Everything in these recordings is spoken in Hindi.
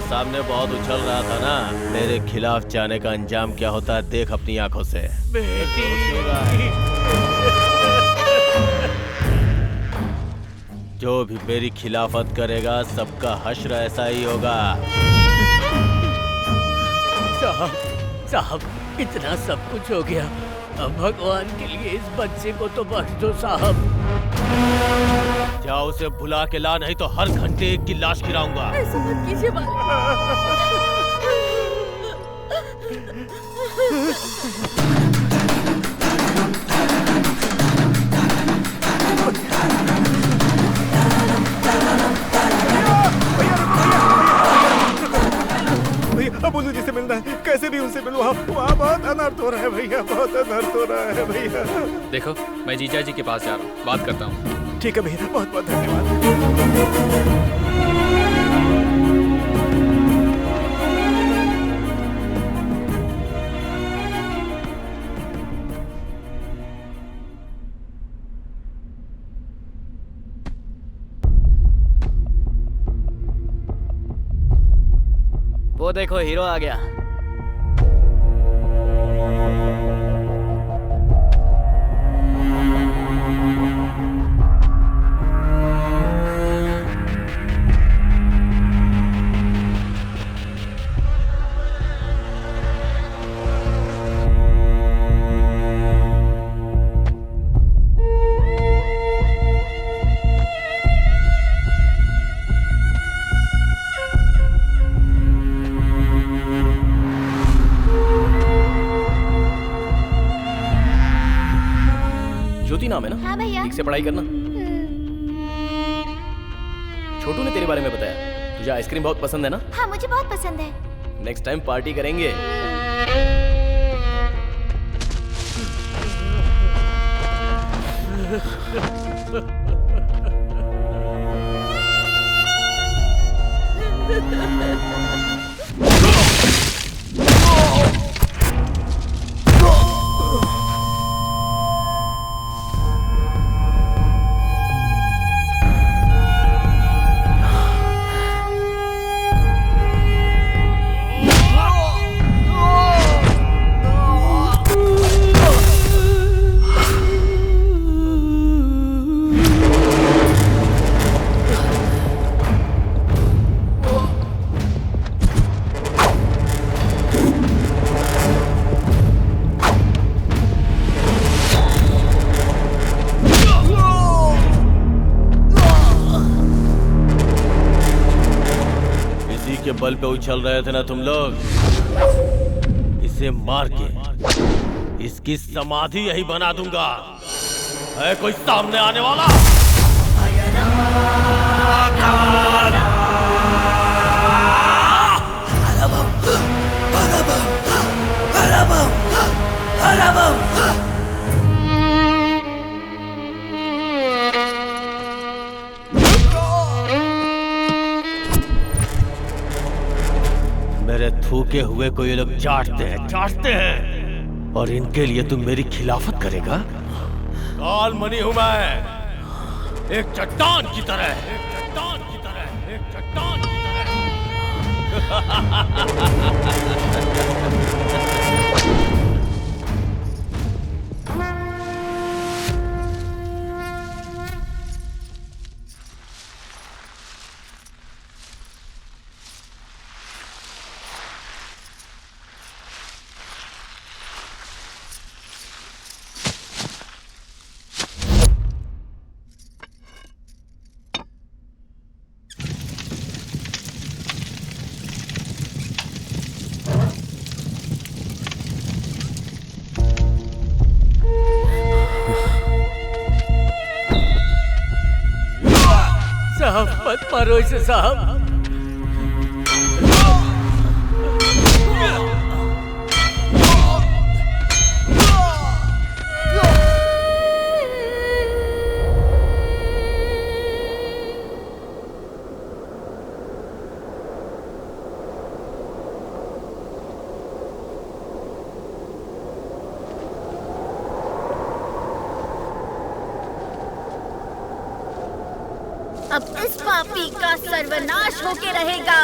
सामने बहुत उछल रहा था ना, मेरे खिलाफ जाने का अंजाम क्या होता है देख अपनी आंखों से। जो भी मेरी खिलाफत करेगा सबका हश्र ऐसा ही होगा। साहब इतना सब कुछ हो गया, अब भगवान के लिए इस बच्चे को तो बख्श दो साहब। जाओ उसे बुला के ला, नहीं तो हर घंटे एक की लाश गिराऊंगा। ऐसा मत कीजिए भैया बोलू जी से मिलना है, कैसे भी उनसे मिलूं। वहाँ बहुत अनर्थ हो रहा है भैया, बहुत अनर्थ हो रहा है भैया। देखो मैं जीजा जी के पास जा रहा हूँ, बात करता हूँ। ठीक है भैया, बहुत बहुत धन्यवाद। वो देखो हीरो आ गया। ज्योति नाम है ना? हाँ भैया। ठीक से पढ़ाई करना। छोटू ने तेरे बारे में बताया, तुझे आइसक्रीम बहुत पसंद है ना? हाँ मुझे बहुत पसंद है। नेक्स्ट टाइम पार्टी करेंगे। के बल पे उछल रहे थे ना तुम लोग, इसे मार के इसकी समाधि यही बना दूंगा। है कोई सामने आने वाला? मेरे थूके हुए को ये लोग चाटते हैं और इनके लिए तुम मेरी खिलाफत करेगा? काल मणि हूं मैं, एक चट्टान की तरह, एक चट्टान की तरह, एक चट्टान की तरह। मारो इसे साहब। अब इस पापी का सर्वनाश होके रहेगा।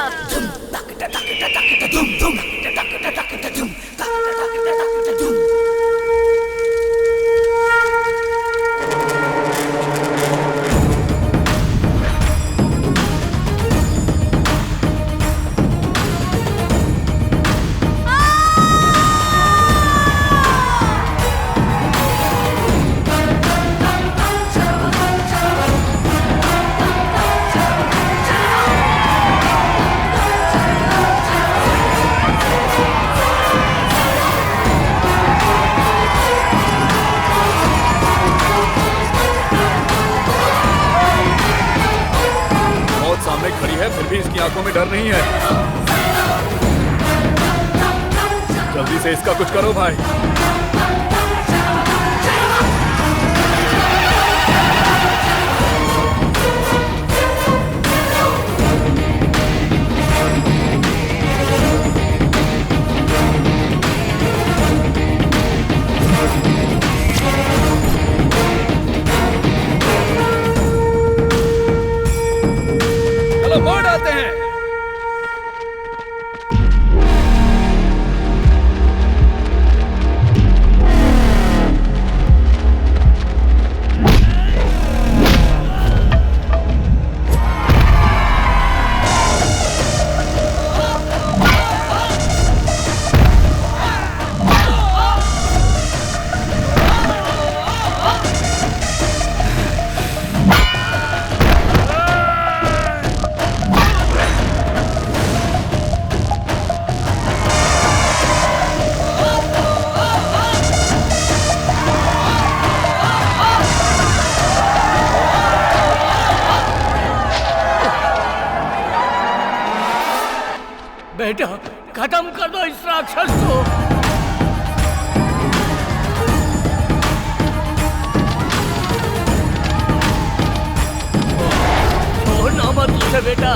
फिर भी इसकी आंखों में डर नहीं है। जल्दी से इसका कुछ करो भाई। मोड़ आते हैं। बेटा खत्म कर दो इस राक्षस को। छोड़ना मत उसे बेटा।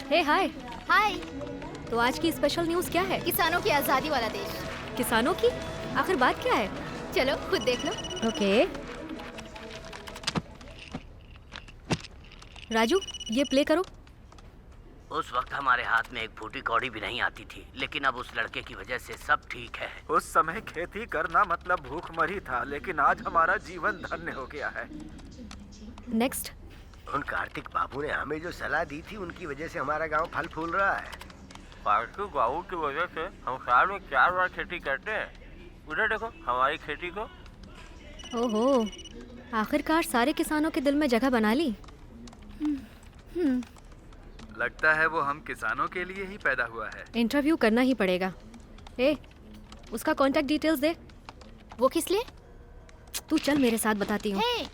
हे हाय। हाय। तो आज की स्पेशल न्यूज़ क्या है? किसानों की आजादी वाला देश। किसानों की? आखिर बात क्या है? चलो खुद देख लो। ओके। राजू ये प्ले करो। उस वक्त हमारे हाथ में एक फूटी कौड़ी भी नहीं आती थी, लेकिन अब उस लड़के की वजह से सब ठीक है। उस समय खेती करना मतलब भूखमरी था, लेकिन आज हमारा जीवन धन्य हो गया है। नेक्स्ट। उन कार्तिक बाबू ने हमें जो सलाह दी थी, उनकी वजह से हमारा गांव फल फूल रहा है। कार्तिक बाबू की वजह से हम साल में 4 बार खेती करते हैं। उधर देखो हमारी खेती को। ओहो, आखिरकार सारे किसानों के दिल में जगह बना ली। लगता है वो हम किसानों के लिए ही पैदा हुआ है। इंटरव्यू करना ही पड़ेगा। ए, उसका कांटेक्ट डिटेल्स दे। वो किस लिए? तू चल मेरे साथ, बताती हूँ। Hey,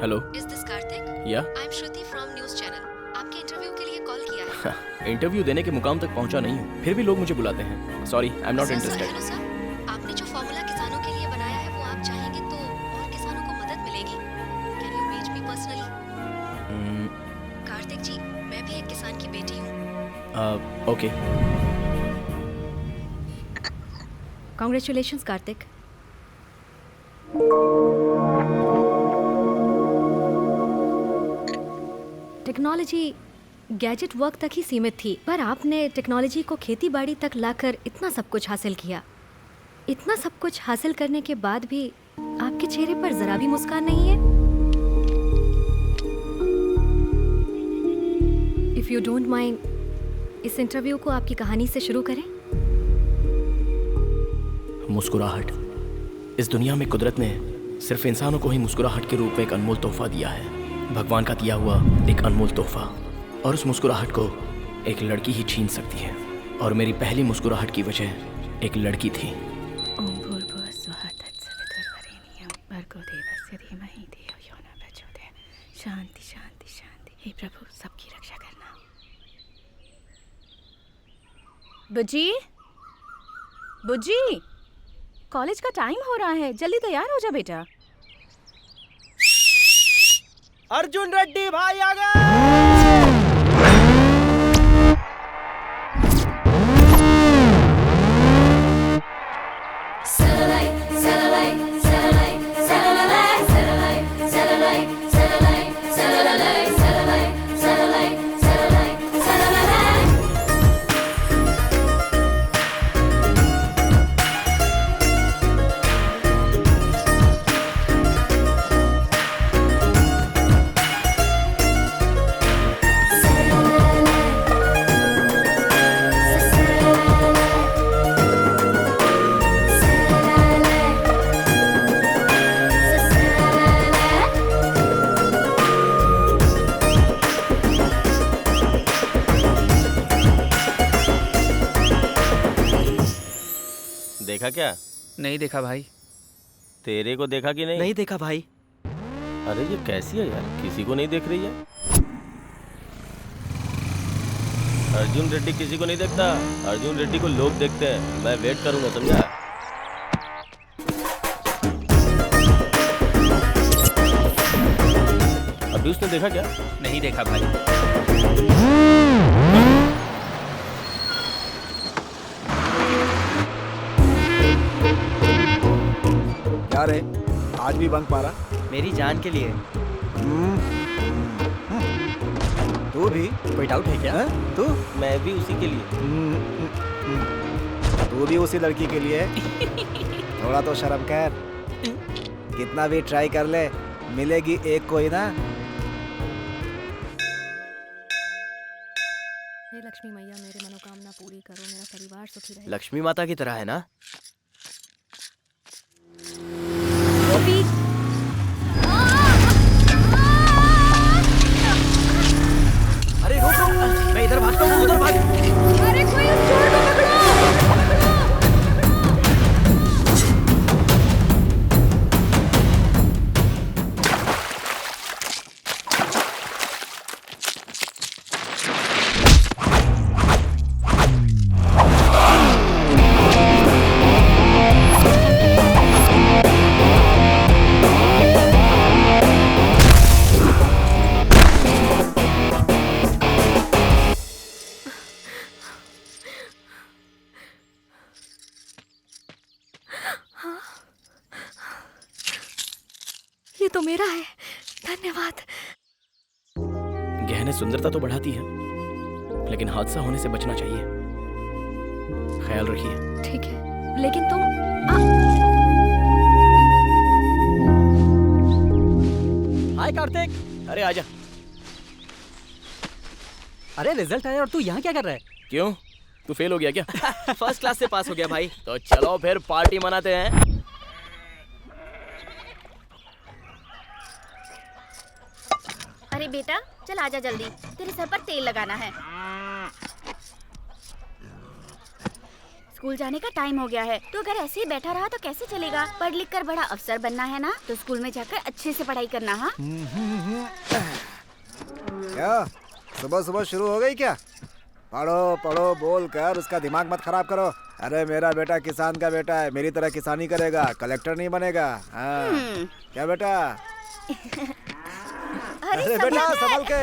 hello. Is this Karthik? Yeah I am Shruti from news channel. आपके इंटरव्यू के लिए कॉल किया है। इंटरव्यू देने के मुकाम तक पहुंचा नहीं हूँ, फिर भी लोग मुझे बुलाते हैं। Sorry, I am not interested. Hello sir, आपने जो फॉर्मूला किसानों के लिए बनाया है वो आप चाहेंगे तो और किसानों को मदद मिलेगी। Can you reach me personally? Karthik ji, मैं भी एक किसान की बेटी हूँ। Okay. Congratulations Karthik. Technology gadget work तक ही सीमित थी, पर आपने टेक्नोलॉजी को खेती बाड़ी तक लाकर इतना सब कुछ हासिल किया। इतना सब कुछ हासिल करने के बाद भी आपके चेहरे पर जरा भी मुस्कान नहीं है। इफ यू डोंट माइंड, इस इंटरव्यू को आपकी कहानी से शुरू करें। मुस्कुराहट। इस दुनिया में कुदरत ने सिर्फ इंसानों को ही मुस्कुराहट के रूप में एक अनमोल तोहफा दिया है। भगवान का दिया हुआ एक अनमोल तोहफा, और उस मुस्कुराहट को एक लड़की ही छीन सकती है। और मेरी पहली मुस्कुराहट की वजह एक लड़की थी। ओम भूर्भुवः स्वः तत्सवितुर्वरेण्यं भर्गो देवस्य धीमहि धियो यो न प्रचोदयात्। शांति शांति शांति। हे प्रभु, सबकी रक्षा करना। बुज्जी, बुज्जी, कॉलेज का टाइम हो रहा है, जल्दी तैयार हो जा बेटा। अर्जुन रेड्डी भाई आ गए। देखा क्या? नहीं देखा भाई। तेरे को देखा कि नहीं? नहीं देखा भाई। अरे ये कैसी है यार, किसी को नहीं देख रही है। अर्जुन रेड्डी किसी को नहीं देखता, अर्जुन रेड्डी को लोग देखते हैं। मैं वेट करूंगा, समझा? अभी उसने देखा क्या? नहीं देखा भाई। क्या रे, आज भी बंक मारा? मेरी जान के लिए। तू भी? कोई डाउट है क्या? तू? मैं भी उसी के लिए। तू भी उसी लड़की के लिए? थोड़ा तो शर्म कर। कितना भी ट्राई कर ले, मिलेगी एक कोई ना। हे लक्ष्मी मैया, मेरी मनोकामना पूरी करो, मेरा परिवार सुखी रहे। लक्ष्मी माता की तरह है ना? गोपी, अरे रुक रुक, मैं इधर भागता हूँ, उधर भाग। अरे कोई उस चोर को पकड़ो। ये तो मेरा है। धन्यवाद। गहने सुंदरता तो बढ़ाती है, लेकिन हादसा होने से बचना चाहिए। ख्याल रखिए। ठीक है, लेकिन तुम हाय कार्तिक। अरे आजा। अरे रिजल्ट आया और तू यहाँ क्या कर रहा है? क्यों, तू फेल हो गया क्या? फर्स्ट क्लास से पास हो गया भाई। तो चलो फिर पार्टी मनाते हैं। अरे बेटा चल आजा जल्दी, तेरे सर पर तेल लगाना है। स्कूल जाने का टाइम हो गया है, तो अगर ऐसे ही बैठा रहा तो कैसे चलेगा? पढ़ लिख कर बड़ा अफसर बनना है ना, तो स्कूल में जाकर अच्छे से पढ़ाई करना। हाँ क्या सुबह सुबह शुरू हो गई क्या? पढ़ो पढ़ो बोल कर उसका दिमाग मत खराब करो। अरे मेरा बेटा किसान का बेटा है, मेरी तरह किसानी करेगा, कलेक्टर नहीं बनेगा। हाँ। क्या बेटा? अरे बेटा संभल के।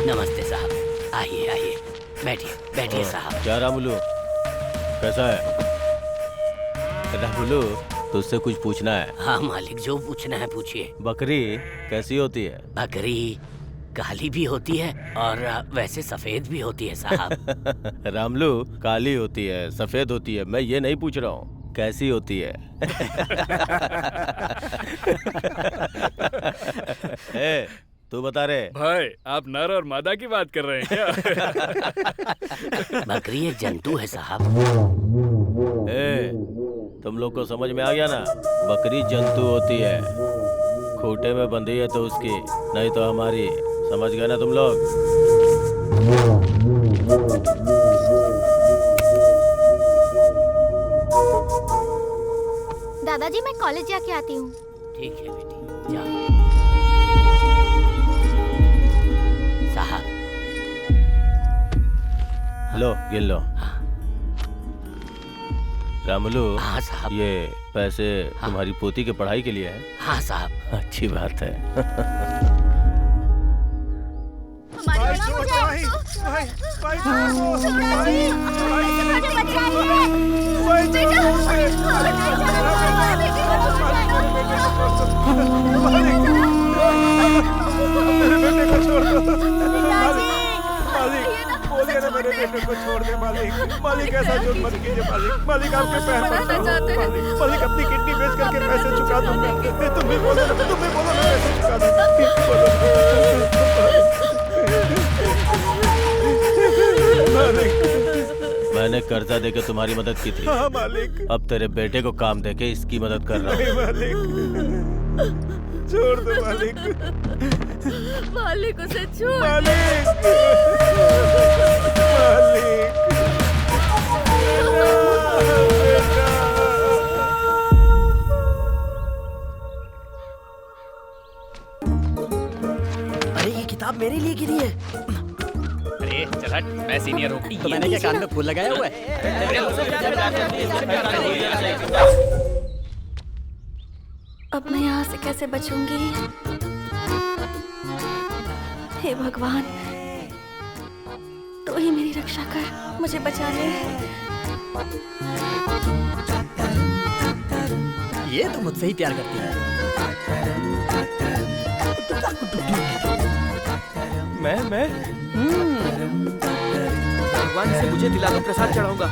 नमस्ते साहब, आइए आइए, बैठिए बैठिए साहब। क्या रामुलू, कैसा है? रामुलू, तुझसे कुछ पूछना है। हाँ मालिक, जो पूछना है पूछिए। बकरी कैसी होती है? बकरी काली भी होती है और वैसे सफेद भी होती है साहब। रामलू, काली होती है सफेद होती है, मैं ये नहीं पूछ रहा हूँ, कैसी होती है? ए, तू बता रे। भाई आप नर और मादा की बात कर रहे हैं क्या? बकरी एक जंतु है साहब। ए, तुम लोग को समझ में आ गया ना? बकरी जंतु होती है, खूंटे में बंधी है तो उसकी, नहीं तो हमारी। समझ गए ना तुम लोग? दादाजी मैं कॉलेज जाके आती हूँ। ठीक है बेटी, जाओ। साहब लो गिन लो। रामुलू, हाँ साहब। ये पैसे तुम्हारी पोती के पढ़ाई के लिए है? हाँ साहब। अच्छी बात है। बोलिए ना मेरे बेटे को छोड़ दे मालिक। मालिक ऐसा जुल्म मत कीजिए मालिक। मालिक आपके पैर पड़ता हूं। मालिक अपनी किडनी बेच करके पैसे चुका दूंगा। तुम भी बोलो ना, पैसे चुका दूंगा। मैंने कर्जा देके तुम्हारी मदद की थी। हाँ मालिक। अब तेरे बेटे को काम देके इसकी मदद कर रहा हूँ। मालिक छोड़ दो मालिक। मालिक उसे छोड़। मालिक अरे ये किताब मेरे लिए गिरी है। अरे चल हट, मैं सीनियर हूँ। तो मैंने क्या कान में फूल लगाया हुआ है? अब मैं यहाँ से कैसे बचूंगी? हे भगवान, तो ही मेरी रक्षा कर, मुझे बचा ले। ये तो मुझसे ही प्यार करती है। मैं भगवान से मुझे दिला दो, प्रसाद चढ़ाऊंगा।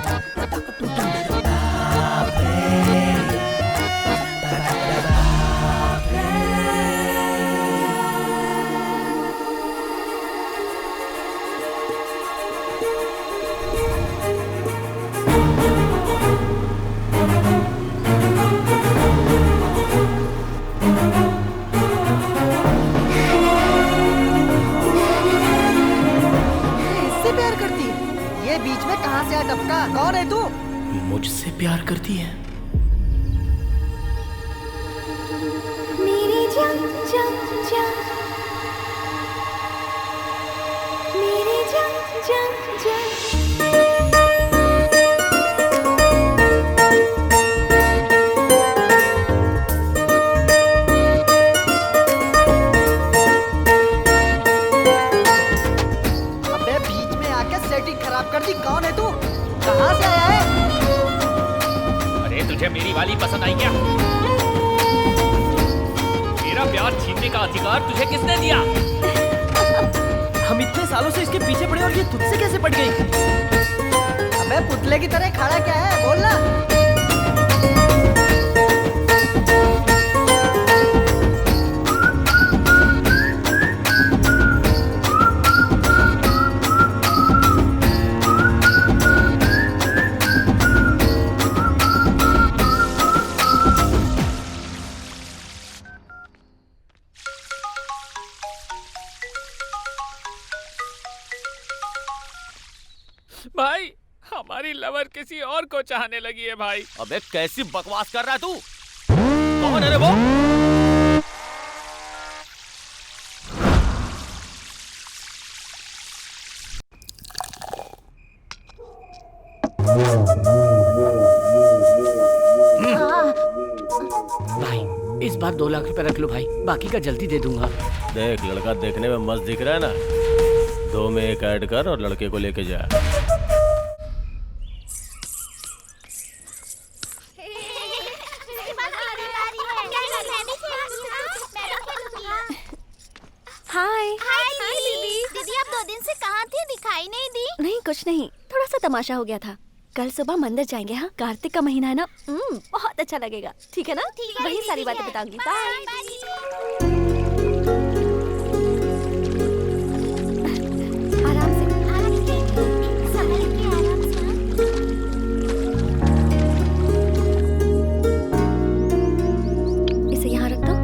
बीच में कहां से आ टपका? कौन है तू? मुझसे प्यार करती है। मेरी जान जान जान, मेरी जान जान जान। सेटिंग खराब कर दी। कौन है तू? कहाँ से आया है? अरे तुझे मेरी वाली पसंद आई क्या? मेरा प्यार छीनने का अधिकार तुझे किसने दिया? हम इतने सालों से इसके पीछे पड़े और ये तुझसे कैसे पड़ गई? अबे पुतले की तरह खड़ा क्या है? बोलना। भाई हमारी लवर किसी और को चाहने लगी है भाई। अबे कैसी बकवास कर रहा है तू? कौन है रे वो? भाई इस बार 2 लाख रुपए रख लो भाई, बाकी का जल्दी दे दूंगा। देख लड़का देखने में मस्त दिख रहा है ना, 2 में 1 ऐड कर और लड़के को लेके जा। हाय दीदी। दीदी आप 2 दिन से कहाँ थी? दिखाई नहीं दी। नहीं कुछ नहीं, थोड़ा सा तमाशा हो गया था। कल सुबह मंदिर जाएंगे। हाँ, कार्तिक का महीना है ना, बहुत अच्छा लगेगा। ठीक है ना? वही सारी बातें बताऊंगी। बाय। आराम से संभल के, आराम से। इसे यहाँ रख दो।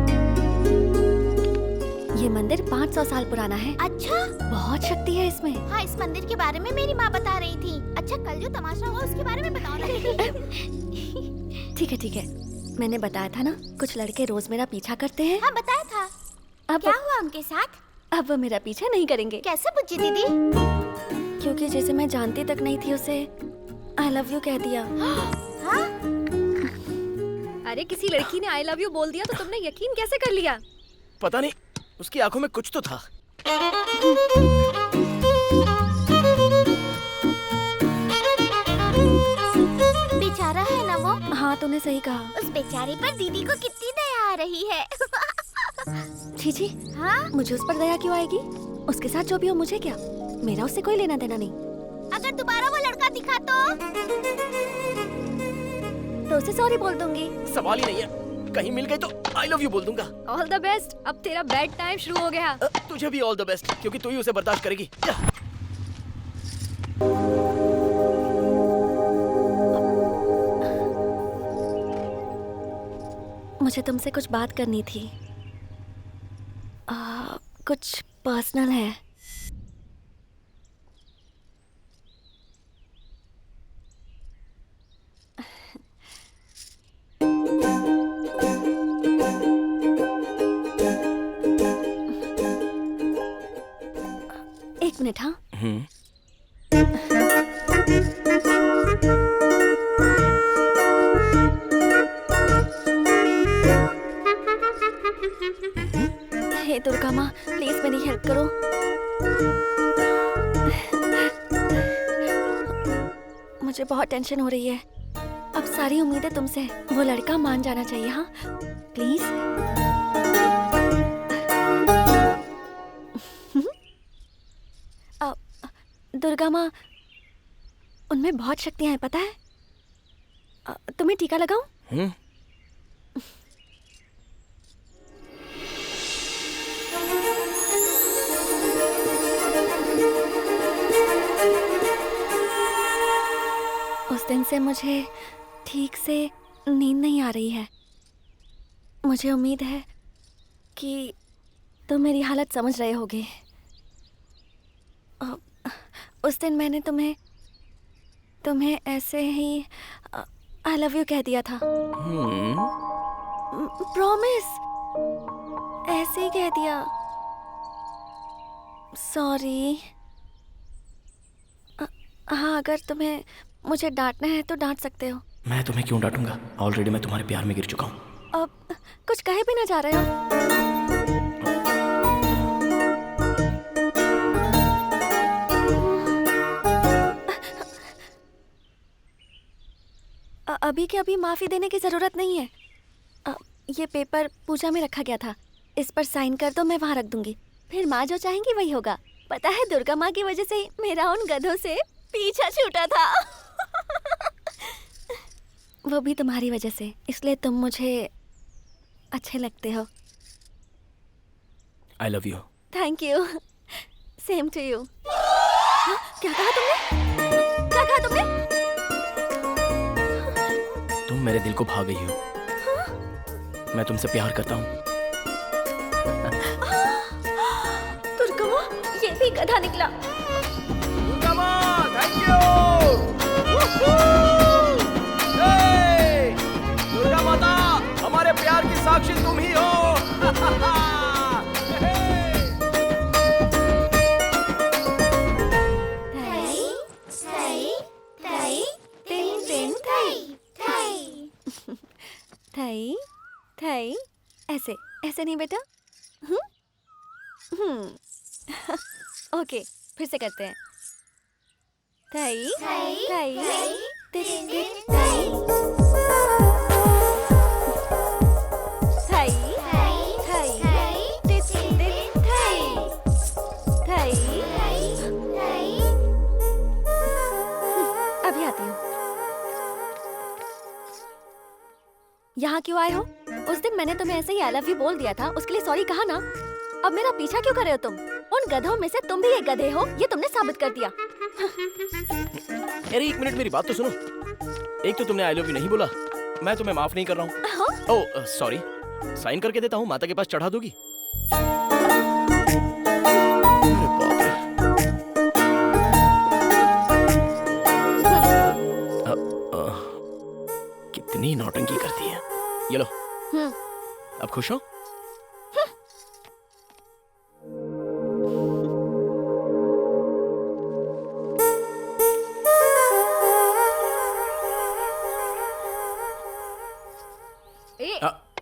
ये मंदिर 500 साल पुराना है। अच्छा, बहुत शक्ति है इसमें। हाँ, इस मंदिर के बारे में मेरी माँ बता रही थी। अच्छा, कल जो तमाशा हुआ उसके बारे में बताओ ना। ठीक है ठीक है, मैंने बताया था ना, कुछ लड़के रोज मेरा पीछा करते हैं। हाँ बताया था। अब क्या हुआ उनके साथ? अब वो मेरा पीछा नहीं करेंगे। कैसे बुच्ची दीदी? क्योंकि जिसे मैं जानती तक नहीं थी उसे आई लव यू कह दिया। हाँ? अरे किसी लड़की ने आई लव यू बोल दिया तो तुमने यकीन कैसे कर लिया? पता नहीं, उसकी आंखों में कुछ तो था। बेचारा है ना वो। हाँ तूने सही कहा। उस बेचारे पर दीदी को कितनी दया आ रही है। छी हाँ? मुझे उस पर दया क्यों आएगी? उसके साथ जो भी हो मुझे क्या, मेरा उससे कोई लेना देना नहीं। अगर दोबारा वो लड़का दिखा तो उसे सॉरी बोल दूंगी। सवाल ही नहीं है, कहीं मिल गई तो आई लव यू बोल दूंगा। All the best. अब तेरा बेड टाइम शुरू हो गया। तुझे भी ऑल द बेस्ट, क्योंकि तू ही उसे बर्दाश्त करेगी। मुझे तुमसे कुछ बात करनी थी। कुछ पर्सनल है। एक मिनट। हाँ हे दुर्गा माँ, प्लीज मेरी हेल्प करो। मुझे बहुत टेंशन हो रही है। अब सारी उम्मीदें तुमसे। वो लड़का मान जाना चाहिए। हाँ प्लीज। दुर्गा माँ, उनमें बहुत शक्तियां हैं, पता है? तुम्हें टीका लगाऊं? उस दिन से मुझे ठीक से नींद नहीं आ रही है। मुझे उम्मीद है कि तुम मेरी हालत समझ रहे होगे। उस दिन मैंने तुम्हें ऐसे ही आई लव यू कह दिया था। प्रॉमिस, ऐसे ही कह दिया। सॉरी। हाँ, अगर तुम्हें मुझे डांटना है तो डांट सकते हो। मैं तुम्हें क्यों डांटूंगा? ऑलरेडी मैं तुम्हारे प्यार में गिर चुका हूँ। अब कुछ कहे भी ना जा रहे हो। अभी के अभी माफी देने की जरूरत नहीं है। ये पेपर पूजा में रखा गया था, इस पर साइन कर दो, मैं वहाँ रख दूंगी। फिर माँ जो चाहेंगी वही होगा। पता है दुर्गा माँ की वजह से ही मेरा उन गधों से पीछा छूटा था। वो भी तुम्हारी वजह से, इसलिए तुम मुझे अच्छे लगते हो। I love you. Thank you. Same to you. क्या कहा तुमने? क्या कहा तुमने? तुम मेरे दिल को भा गई हो। मैं तुमसे प्यार करता हूँ। दुर्गा माँ, ये भी गधा निकला। दुर्गा माँ, थैंक यू। दुर्गा माता, हमारे प्यार की साक्षी तुम ही हो। थई थई, ऐसे ऐसे नहीं बेटा। ओके, फिर से करते हैं। थई थई थई थई थई अभी आती हूँ। यहाँ क्यों आए हो? उस दिन मैंने तुम्हें ऐसे ही आई लव यू बोल दिया था, उसके लिए सॉरी कहा ना। अब मेरा पीछा क्यों कर रहे हो तुम? उन गधों में से तुम भी एक गधे हो, ये तुमने साबित कर दिया। अरे एक मिनट, मेरी बात तो सुनो। एक तो तुमने आई लव यू नहीं बोला, मैं तुम्हें माफ नहीं कर रहा हूँ। ओह सॉरी, साइन करके देता हूँ, माता के पास चढ़ा दोगी? कितनी नौटंकी करती है। ये लो, अब खुश हो?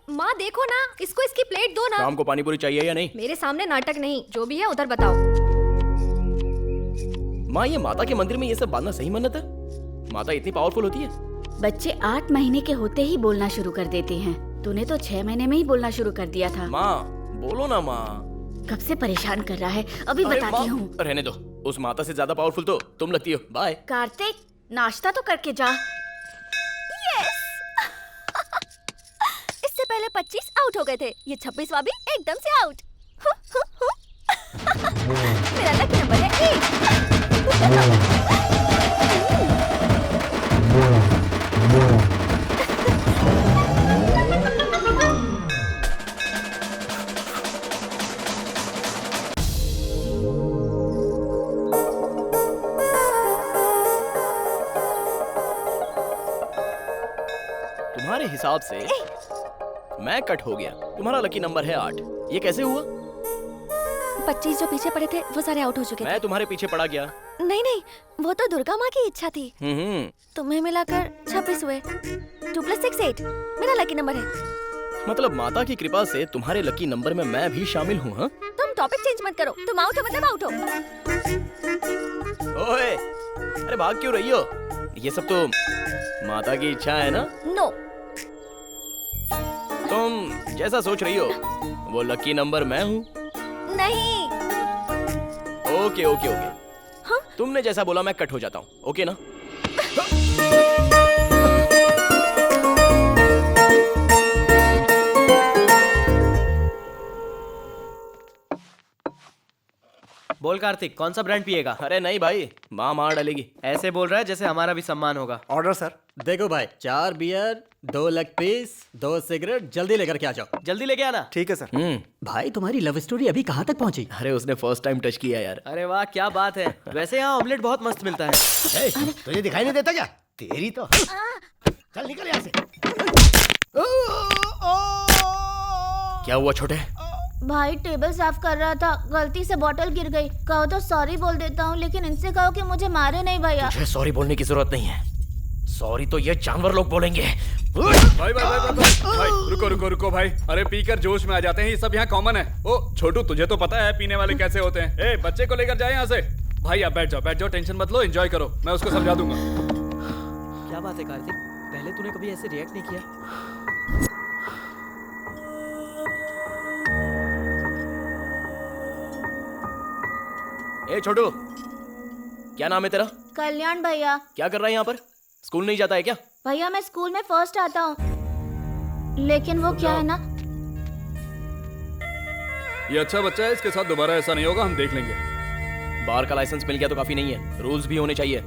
माँ देखो ना, इसको इसकी प्लेट दो ना। शाम को पानी पूरी चाहिए या नहीं? मेरे सामने नाटक नहीं, जो भी है उधर बताओ। माँ, ये माता के मंदिर में ये सब बांधना सही मन्नत है? माता इतनी पावरफुल होती है? बच्चे 8 महीने के होते ही बोलना शुरू कर देते हैं। तूने तो 6 महीने में ही बोलना शुरू कर दिया था। माँ बोलो ना माँ। कब से परेशान कर रहा है, अभी बताती हूँ। रहने दो, उस माता से ज्यादा पावरफुल तो तुम लगती हो। बाय। कार्तिक, नाश्ता तो करके जा। इससे पहले 25 आउट हो गए थे, ये 26वां भी एकदम से आउट। मेरा लकी नंबर है 1। तुम्हारे हिसाब से मैं कट हो गया, तुम्हारा लकी नंबर है 8। ये कैसे हुआ? 25 जो पीछे पड़े थे वो सारे आउट हो चुके थे। मैं तुम्हारे पीछे पड़ा गया? नहीं नहीं, वो तो दुर्गा माँ की इच्छा थी। तुम्हें मिलाकर 26 हुए। 2 + 6 8 मेरा लकी नंबर है। मतलब माता की कृपा से तुम्हारे लकी नंबर में मैं भी शामिल हूँ। हाँ? तुम टॉपिक चेंज मत करो, तुम आउट हो मतलब आउट हो। ओए, अरे भाग क्यों रही हो? ये सब तो माता की इच्छा है ना? नो। तुम जैसा सोच रही हो वो लकी नंबर मैं हूँ। नहीं। Okay okay okay. हाँ? तुमने जैसा बोला मैं कट हो जाता हूँ, ओके ना? बोल कार्तिक, कौन सा ब्रांड पिएगा? अरे नहीं भाई, माँ मार डालेगी। ऐसे बोल रहा है जैसे हमारा भी सम्मान होगा। Order sir. देखो भाई, 4 बियर, 2 लेग पीस, 2 सिगरेट, जल्दी लेकर के आ जाओ। जल्दी लेके आना। ठीक है सर। भाई तुम्हारी लव स्टोरी अभी कहाँ तक पहुंची? अरे उसने फर्स्ट टाइम टच किया यार। अरे वाह, क्या बात है। वैसे यहाँ ऑमलेट बहुत मस्त मिलता है। तुझे दिखाई नहीं देता क्या? तेरी तो चल निकल यहाँ से। क्या हुआ छोटे? भाई टेबल साफ कर रहा था, गलती से बोतल गिर गई। कहो तो सॉरी बोल देता हूँ, लेकिन इनसे कहो कि मुझे मारे नहीं भैया। मुझे सॉरी बोलने की जरूरत नहीं है, सॉरी तो ये जानवर लोग बोलेंगे। भाई भाई भाई भाई भाई रुको रुको रुको भाई। अरे पीकर जोश में आ जाते हैं, ये सब यहाँ कॉमन है। ओ छोटू, तुझे तो पता है पीने वाले कैसे होते हैं। ए बच्चे को लेकर जाए यहाँ से। भाई आप बैठ जाओ, टेंशन मत लो, एंजॉय करो, मैं उसको समझा दूंगा। क्या बात है कार्तिक? पहले तूने कभी ऐसे रिएक्ट नहीं किया। ए छोटू, क्या नाम है तेरा? कल्याण भैया। क्या कर रहा है यहाँ पर? स्कूल नहीं जाता है क्या? भैया मैं स्कूल में फर्स्ट आता हूँ, लेकिन वो क्या है ना, ये अच्छा बच्चा है, इसके साथ दोबारा ऐसा नहीं होगा, हम देख लेंगे। बार का लाइसेंस मिल गया तो काफी नहीं है, रूल्स भी होने चाहिए।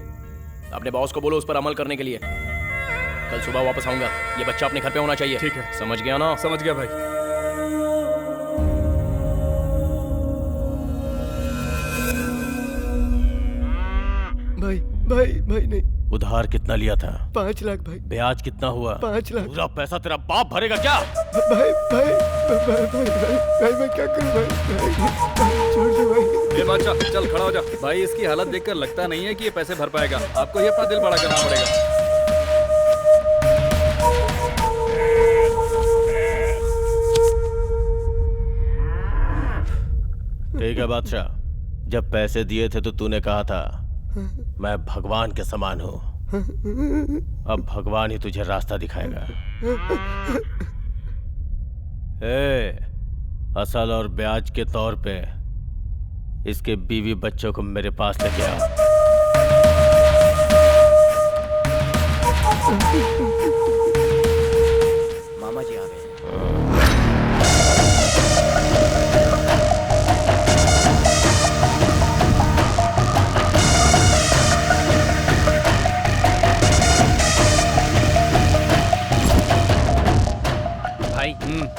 अपने बॉस को बोलो उस पर अमल करने के लिए। कल सुबह वापस आऊंगा, ये बच्चा अपने घर पे होना चाहिए। ठीक है, समझ गया ना? समझ गया भाई। भाई भाई भाई नहीं। उधार कितना लिया था? 5 लाख भाई। ब्याज कितना हुआ? 5 लाख। पूरा पैसा तेरा बाप भरेगा क्या? भाई भाई भाई भाई भाई मैं क्या करूं भाई, छोड़ दो भाई। ये बादशाह चल खड़ा हो जा। भाई इसकी हालत देखकर लगता नहीं है कि ये पैसे भर पाएगा, आपको ही अपना दिल बड़ा करना पड़ेगा। ठीक है बादशाह, जब पैसे दिए थे तो तूने कहा था मैं भगवान के समान हूँ। अब भगवान ही तुझे रास्ता दिखाएगा। असल और ब्याज के तौर पे इसके बीवी बच्चों को मेरे पास लेके आओ। मामा जी आ गए।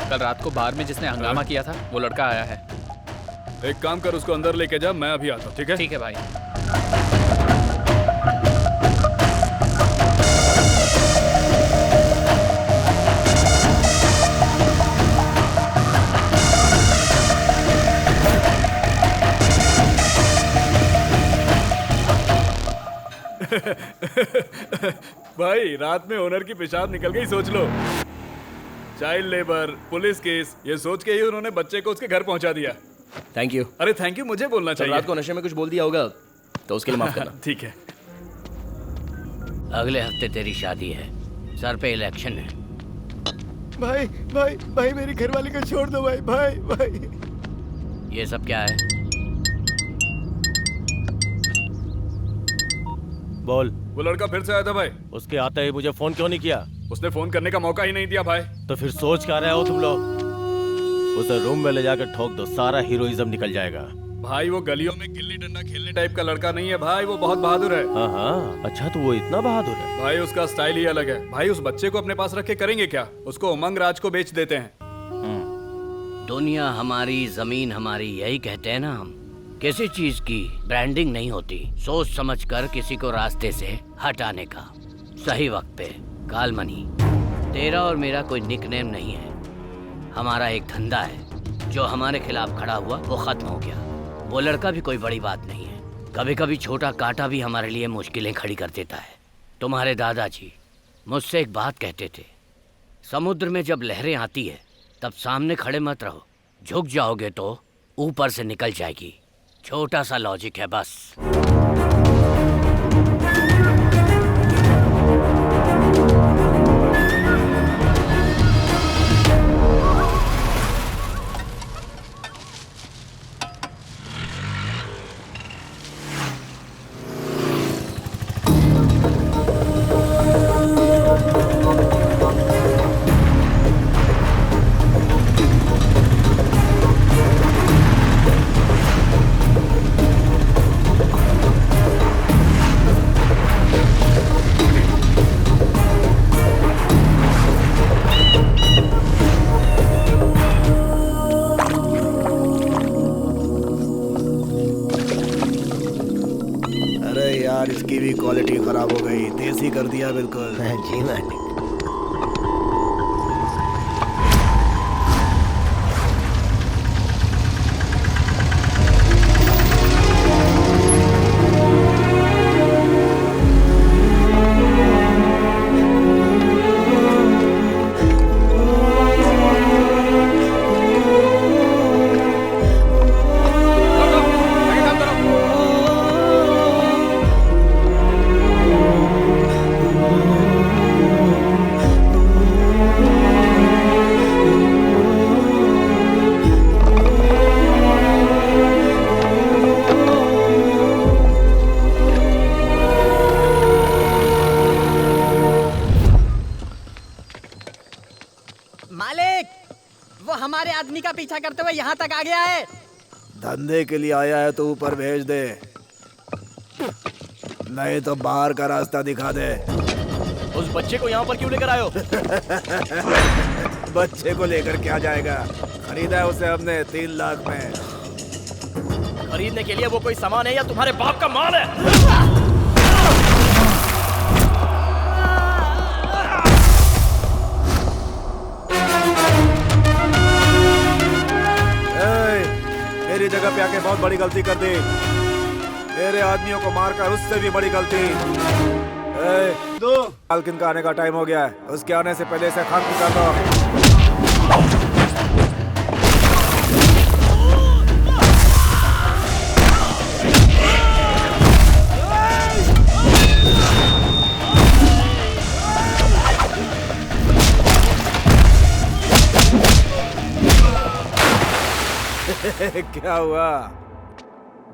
कल रात को बार में जिसने हंगामा किया था वो लड़का आया है। एक काम कर, उसको अंदर लेके जा, मैं अभी आता हूँ। ठीक है? ठीक है भाई। भाई रात में ओनर की पेशाब निकल गई, सोच लो। चाइल्ड लेबर, पुलिस केस, ये सोच के ही उन्होंने बच्चे को उसके घर पहुंचा दिया। Thank you. अरे थैंक यू मुझे बोलना चाहिए। रात को नशे में कुछ बोल दिया होगा तो उसके लिए माफ करना। ठीक है। अगले हफ्ते तेरी शादी है, सर पे इलेक्शन है। भाई भाई भाई मेरी घरवाली को छोड़ दो भाई भाई भाई। ये सब क्या है? बोल। वो लड़का फिर से आया था भाई। उसके आते ही मुझे फोन क्यों नहीं किया? उसने फोन करने का मौका ही नहीं दिया भाई। तो फिर सोच क्या रहे हो तुम लोग? उसे रूम में ले जाकर ठोक दो, सारा हीरोइज्म निकल जाएगा। भाई वो गलियों में गिल्ली डंडा खेलने टाइप का लड़का नहीं है भाई, वो बहुत बहादुर है। हाँ हाँ, अच्छा तो वो इतना बहादुर है? भाई उसका स्टाइल ही अलग है। भाई उस बच्चे को अपने पास रख के करेंगे क्या? उसको उमंग राज को बेच देते हैं। दुनिया हमारी, जमीन हमारी, यही कहते हैं ना हम। किसी चीज की ब्रांडिंग नहीं होती सोच समझकर किसी को रास्ते से हटाने का। सही वक्त पे। कालमनी, तेरा और मेरा कोई निकनेम नहीं है, हमारा एक धंधा है। जो हमारे खिलाफ खड़ा हुआ वो खत्म हो गया। वो लड़का भी कोई बड़ी बात नहीं है। कभी कभी छोटा कांटा भी हमारे लिए मुश्किलें खड़ी कर देता है। तुम्हारे दादाजी मुझसे एक बात कहते थे, समुद्र में जब लहरें आती है तब सामने खड़े मत रहो, झुक जाओगे तो ऊपर से निकल जाएगी। छोटा सा लॉजिक है बस। इसकी भी क्वालिटी खराब हो गई, देसी कर दिया बिल्कुल। जी मालिक। पीछा करते हुए यहाँ तक आ गया है। धंधे के लिए आया है तो ऊपर भेज दे, नहीं तो बाहर का रास्ता दिखा दे। उस बच्चे को यहाँ पर क्यों लेकर आए हो? बच्चे को लेकर क्या जाएगा, खरीदा है उसे हमने 3 लाख में। खरीदने के लिए वो कोई सामान है या तुम्हारे बाप का माल है? मेरी जगह पे आके बहुत बड़ी गलती कर दी, मेरे आदमियों को मारकर उससे भी बड़ी गलती। मालकिन का आने का टाइम हो गया है, उसके आने से पहले से खान कर दो। क्या हुआ?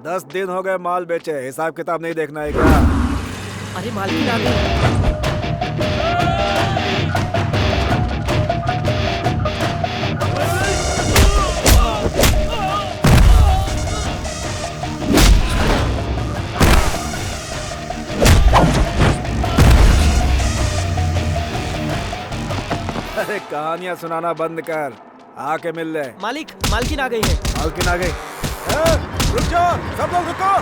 10 दिन हो गए माल बेचे, हिसाब किताब नहीं देखना है क्या? अरे मालकिन आ गई। अरे कहानियां सुनाना बंद कर, आके मिल ले। मालकिन आ गई है। मालकिन आ गई। रुक जाओ, सब लोग रुको।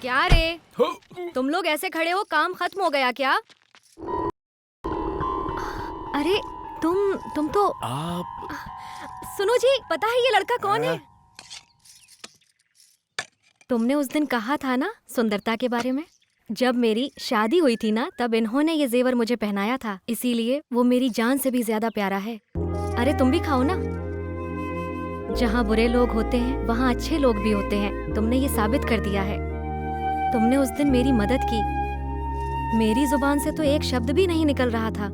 क्या रे, तुम लोग ऐसे खड़े हो, काम खत्म हो गया क्या? अरे तुम तो आप सुनो जी, पता है ये लड़का कौन है? तुमने उस दिन कहा था ना सुंदरता के बारे में, जब मेरी शादी हुई थी ना, तब इन्होंने ये जेवर मुझे पहनाया था, इसीलिए वो मेरी जान से भी ज्यादा प्यारा है। अरे तुम भी खाओ ना। जहाँ बुरे लोग होते हैं वहाँ अच्छे लोग भी होते हैं, तुमने ये साबित कर दिया है। तुमने उस दिन मेरी मदद की, मेरी जुबान से तो एक शब्द भी नहीं निकल रहा था।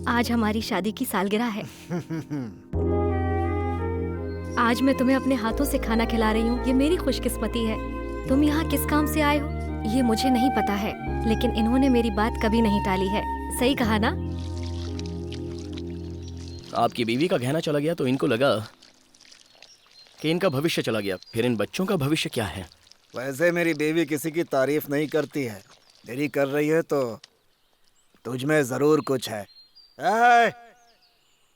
आज हमारी शादी की सालगिरह है। आज मैं तुम्हें अपने हाथों से खाना खिला रही हूँ, ये मेरी खुशकिस्मती है। तुम यहाँ किस काम से आए हो ये मुझे नहीं पता है, लेकिन इन्होंने मेरी बात कभी नहीं टाली है। सही कहा ना? आपकी बीवी का गहना चला गया तो इनको लगा कि इनका भविष्य चला गया, फिर इन बच्चों का भविष्य क्या है? वैसे मेरी बीवी किसी की तारीफ नहीं करती है, मेरी कर रही है तो तुझमें जरूर कुछ है।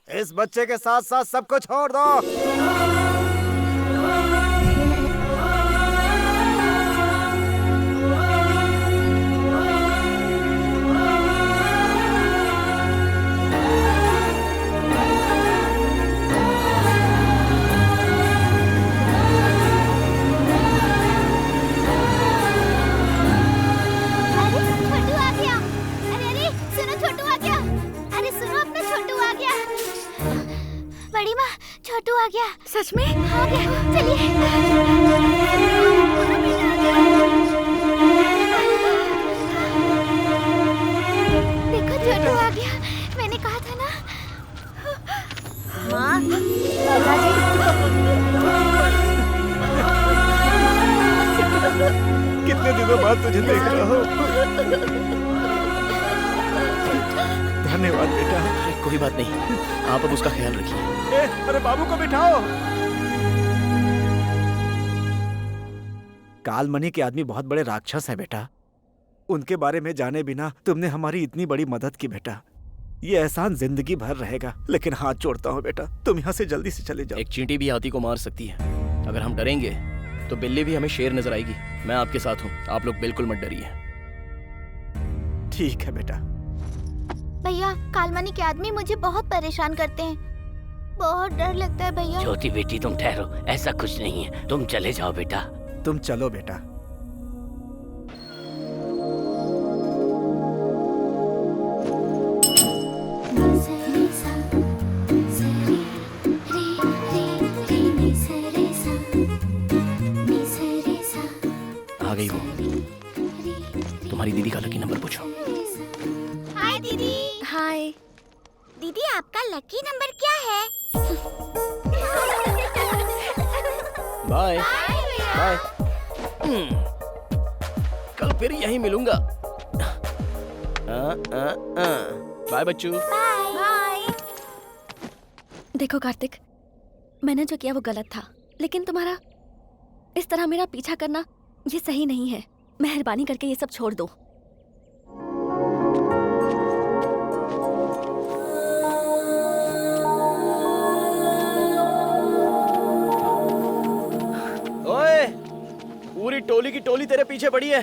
इस बच्चे के साथ साथ सबको छोड़ दो। छोटू आ गया। सच में आ गया? चलिए। देखो छोटू आ गया, मैंने कहा था ना। माँ, कितने दिनों बाद तुझे देख रहा हूँ। धन्यवाद बेटा। कोई बात नहीं, आप अब उसका ख्याल रखिए। अरे बाबू को बिठाओ। कालमणि के आदमी बहुत बड़े राक्षस हैं बेटा, उनके बारे में जाने बिना तुमने हमारी इतनी बड़ी मदद की बेटा, ये एहसान जिंदगी भर रहेगा। लेकिन हाथ जोड़ता हूँ बेटा, तुम यहाँ से जल्दी से चले जाओ। एक चींटी भी हाथी को मार सकती है, अगर हम डरेंगे तो बिल्ली भी हमें शेर नजर आएगी। मैं आपके साथ हूँ, आप लोग बिल्कुल मत डरिए। ठीक है बेटा। भैया, कालमणि के आदमी मुझे बहुत परेशान करते हैं, बहुत डर लगता है भैया। ज्योति बेटी तुम ठहरो, ऐसा कुछ नहीं है, तुम चले जाओ बेटा। तुम चलो बेटा। आ गई वो। तुम्हारी दीदी का लकी नंबर पूछो। हाय दीदी। हाय दीदी, आपका लकी नंबर क्या है? Bye bye. कल फिर यहीं मिलूंगा। बाय बच्चू। बाय। देखो कार्तिक, मैंने जो किया वो गलत था, लेकिन तुम्हारा इस तरह मेरा पीछा करना ये सही नहीं है। मेहरबानी करके ये सब छोड़ दो। ओए, पूरी टोली की टोली तेरे पीछे पड़ी है।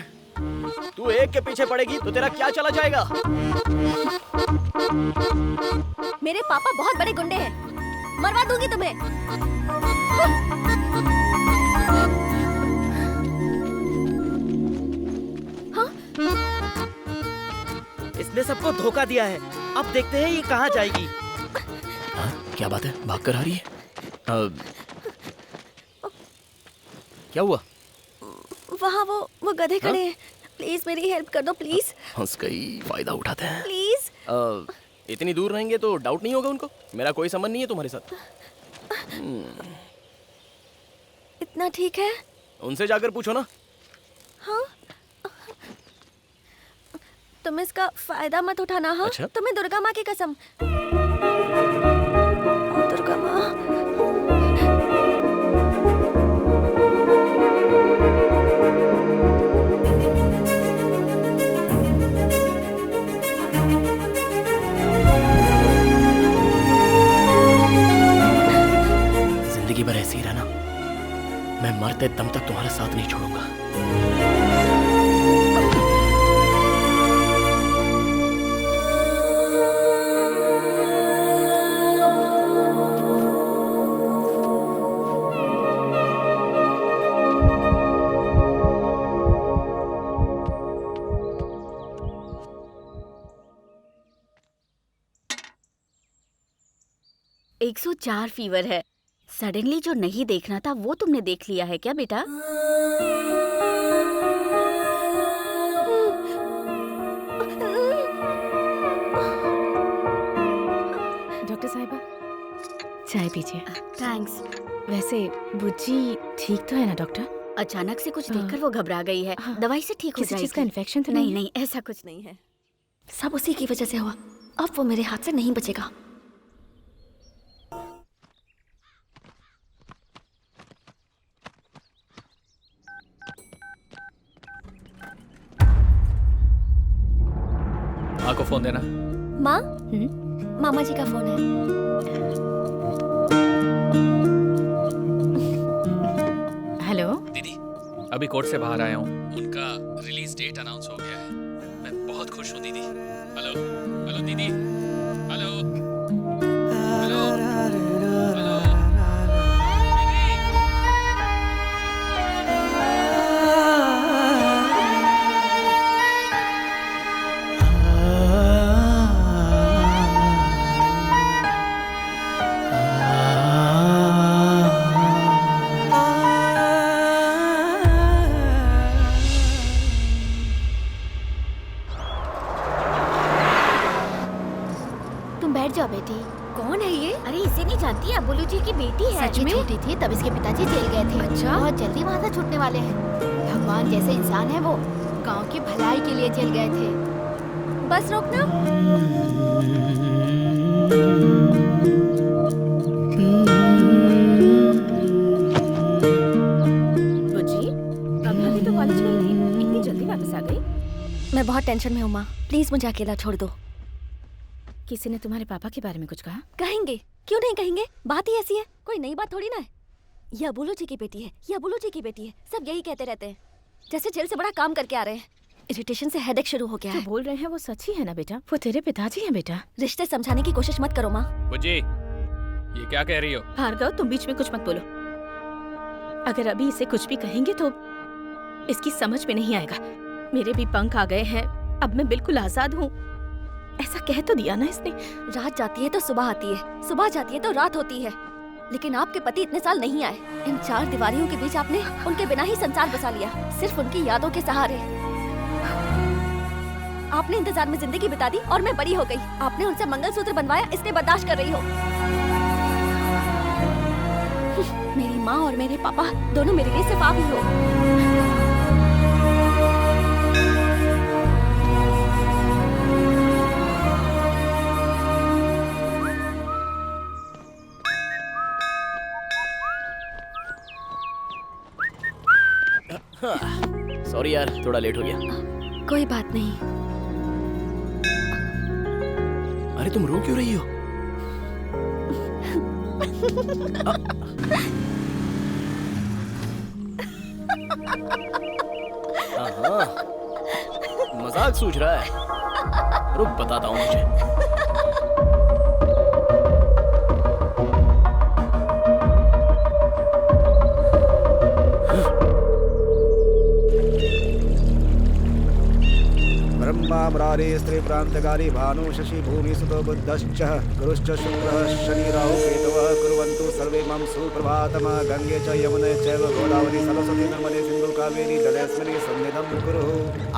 तू एक के पीछे पड़ेगी तो तेरा क्या चला जाएगा? मेरे पापा बहुत बड़े गुंडे हैं, मरवा दूंगी तुम्हें। हाँ? इसने सबको धोखा दिया है। अब देखते हैं ये कहाँ जाएगी। हाँ? क्या बात है? भाग कर आ रही है? क्या हुआ? वहाँ वो गधे खड़े हैं। प्लीज मेरी हेल्प कर दो प्लीज। हंस गई, फायदा उठाते हैं। प्लीज। इतनी दूर रहेंगे तो डाउट नहीं होगा उनको? मेरा कोई संबंध नहीं है तुम्हारे साथ। इतना ठीक है? उनसे जाकर पूछो ना। हाँ? तुम इसका फायदा मत उठाना। हाँ? अच्छा? तुम्हें दुर्गा माँ की कसम। दुर्गा माँ। जिंदगी भर ऐसे ही रहना। मैं मरते दम तक तुम्हारा साथ नहीं छोड़ूंगा। है 104 फीवर है। सडनली जो नहीं देखना था वो तुमने देख लिया है क्या बेटा? डॉक्टर साहिबा, चाय पीजिए। थैंक्स। वैसे बुज्जी ठीक तो है ना डॉक्टर? अचानक से कुछ देखकर वो घबरा गई है। दवाई से ठीक हो किसी जाएगी। चीज का इन्फेक्शन तो नहीं? नहीं नहीं, ऐसा कुछ नहीं है। सब उसी की वजह से हुआ। अब वो मेरे हाथ से नहीं बचेगा। माँ को फोन देना। माँ? मामा जी का फोन है। हेलो दीदी, अभी कोर्ट से बाहर आया हूँ। उनका रिलीज डेट अनाउंस हो गया है। मैं बहुत खुश हूँ दीदी। हेलो हेलो दीदी, हेलो हेलो हेलो तुम बैठ जाओ बेटी। कौन है ये? अरे इसे नहीं जानती है, अबुलू जी की बेटी है। सच ये में? छोटी थी तब इसके पिताजी जेल गए थे। अच्छा? बहुत जल्दी वहाँ से छूटने वाले हैं। भगवान जैसे इंसान है वो, गांव की भलाई के लिए जेल गए थे। बस रोकना। बुज्जी, अभी तो कॉलेज गई थी, इतनी जल्दी वापस आ गई? मैं बहुत टेंशन में हूँ माँ, प्लीज मुझे अकेला छोड़ दो। किसी ने तुम्हारे पापा के बारे में कुछ कहा? कहेंगे, क्यों नहीं कहेंगे, बात ही ऐसी है, कोई नई बात थोड़ी ना है। ये अबुलू जी की बेटी है, ये अबुलू जी की बेटी है, सब यही कहते रहते हैं। जैसे जेल से बड़ा काम करके आ रहे हैं। इरिटेशन से हेडेक शुरू हो गया जो है। बोल रहे हैं वो सच ही है ना बेटा? वो तेरे पिताजी हैं बेटा। रिश्ते समझाने की कोशिश मत करो माँ। बुज्जी, ये क्या कह रही हो? भार्गव, तुम बीच में कुछ मत बोलो। अगर अभी इसे कुछ भी कहेंगे तो इसकी समझ में नहीं आएगा। मेरे भी पंख आ गए हैं, अब मैं बिल्कुल आजाद हूँ। ऐसा कह तो दिया ना इसने। रात जाती है तो सुबह आती है, सुबह जाती है तो रात होती है। लेकिन आपके पति इतने साल नहीं आए। इन चार दीवारियों के बीच आपने उनके बिना ही संसार बसा लिया, सिर्फ उनकी यादों के सहारे। आपने इंतजार में जिंदगी बिता दी और मैं बड़ी हो गई। आपने उनसे मंगलसूत्र बनवाया, इसलिए बर्दाश्त कर रही हो। मेरी माँ और मेरे पापा दोनों मेरे लिए सिर्फ आप ही हो। सॉरी यार, थोड़ा लेट हो गया। कोई बात नहीं। अरे तुम रो क्यों रही हो? मजाक सूझ रहा है। रुक बताता हूँ मुझे। ब्रह्मा मुरारी स्त्री प्रांतकारी भानु शशि भूमि सुतो बुद्धश्च गुरुश्च शुक्रः शनि राहु केतवः कुर्वन्तु सर्वे मम सुप्रभातम्। गंगे च यमुने चैव गोदावरी सरस्वती नर्मदे सिंधु कावेरी जलेस्मिन् सन्निधं कुरु।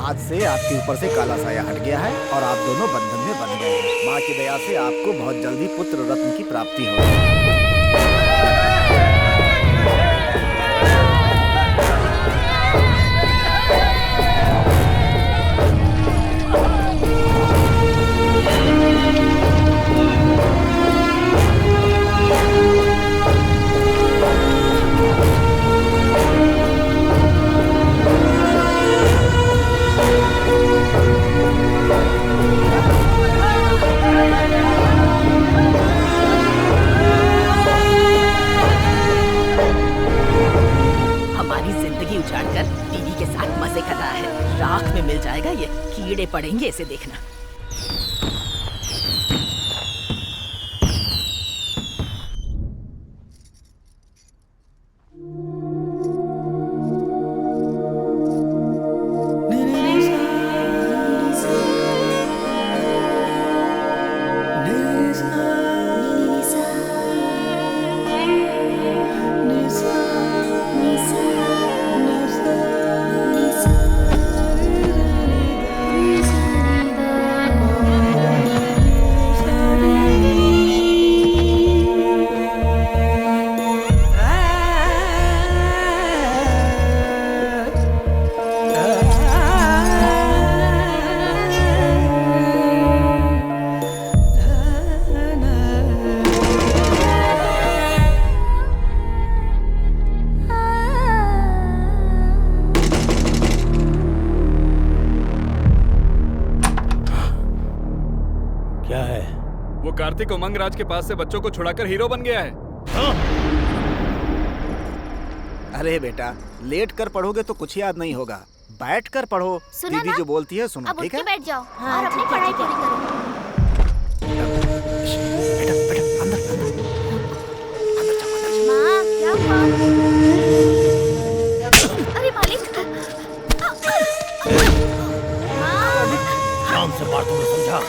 आज से आपके ऊपर से काला साया हट गया है और आप दोनों बंधन में बंध गए हैं। माँ की दया से आपको बहुत जल्दी पुत्र रत्न की प्राप्ति होगी। टीवी के साथ मजे कर रहा है। राख में मिल जाएगा ये, कीड़े पड़ेंगे इसे देखना। कार्तिक उमंग राज के पास से बच्चों को छुड़ाकर हीरो बन गया है। अरे बेटा, लेट कर पढ़ोगे तो कुछ याद नहीं होगा। बैठ कर पढ़ो। दीदी जो बोलती है सुनो, ठीक है? बैठ जाओ और अपनी पढ़ाई पूरी करो। माँ, क्या हुआ? अरे मालिक, शाम से बात तुमने समझा?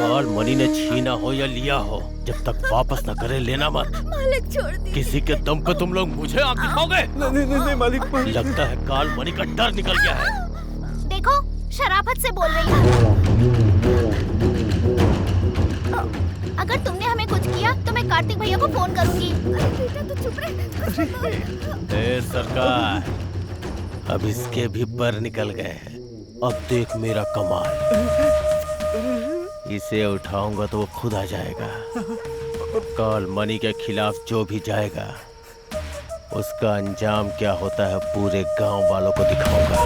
काल मनी ने छीना हो या लिया हो, जब तक वापस न करे लेना मत। मालिक छोड़ दी। किसी के दम पे तुम लोग मुझे आंख दिखाओगे? नहीं मालिक। लगता है काल मनी का डर निकल गया है। देखो, शराफत से बोल रही है। अगर तुमने हमें कुछ किया तो मैं कार्तिक भैया को फोन करूंगी। अरे बेटा तू चुप रह। सरकार, अब इसके भी पर निकल गए हैं। अब देख मेरा कमाल। इसे उठाऊंगा तो वो खुद आ जाएगा। काल मनी के खिलाफ जो भी जाएगा उसका अंजाम क्या होता है पूरे गांव वालों को दिखाऊंगा।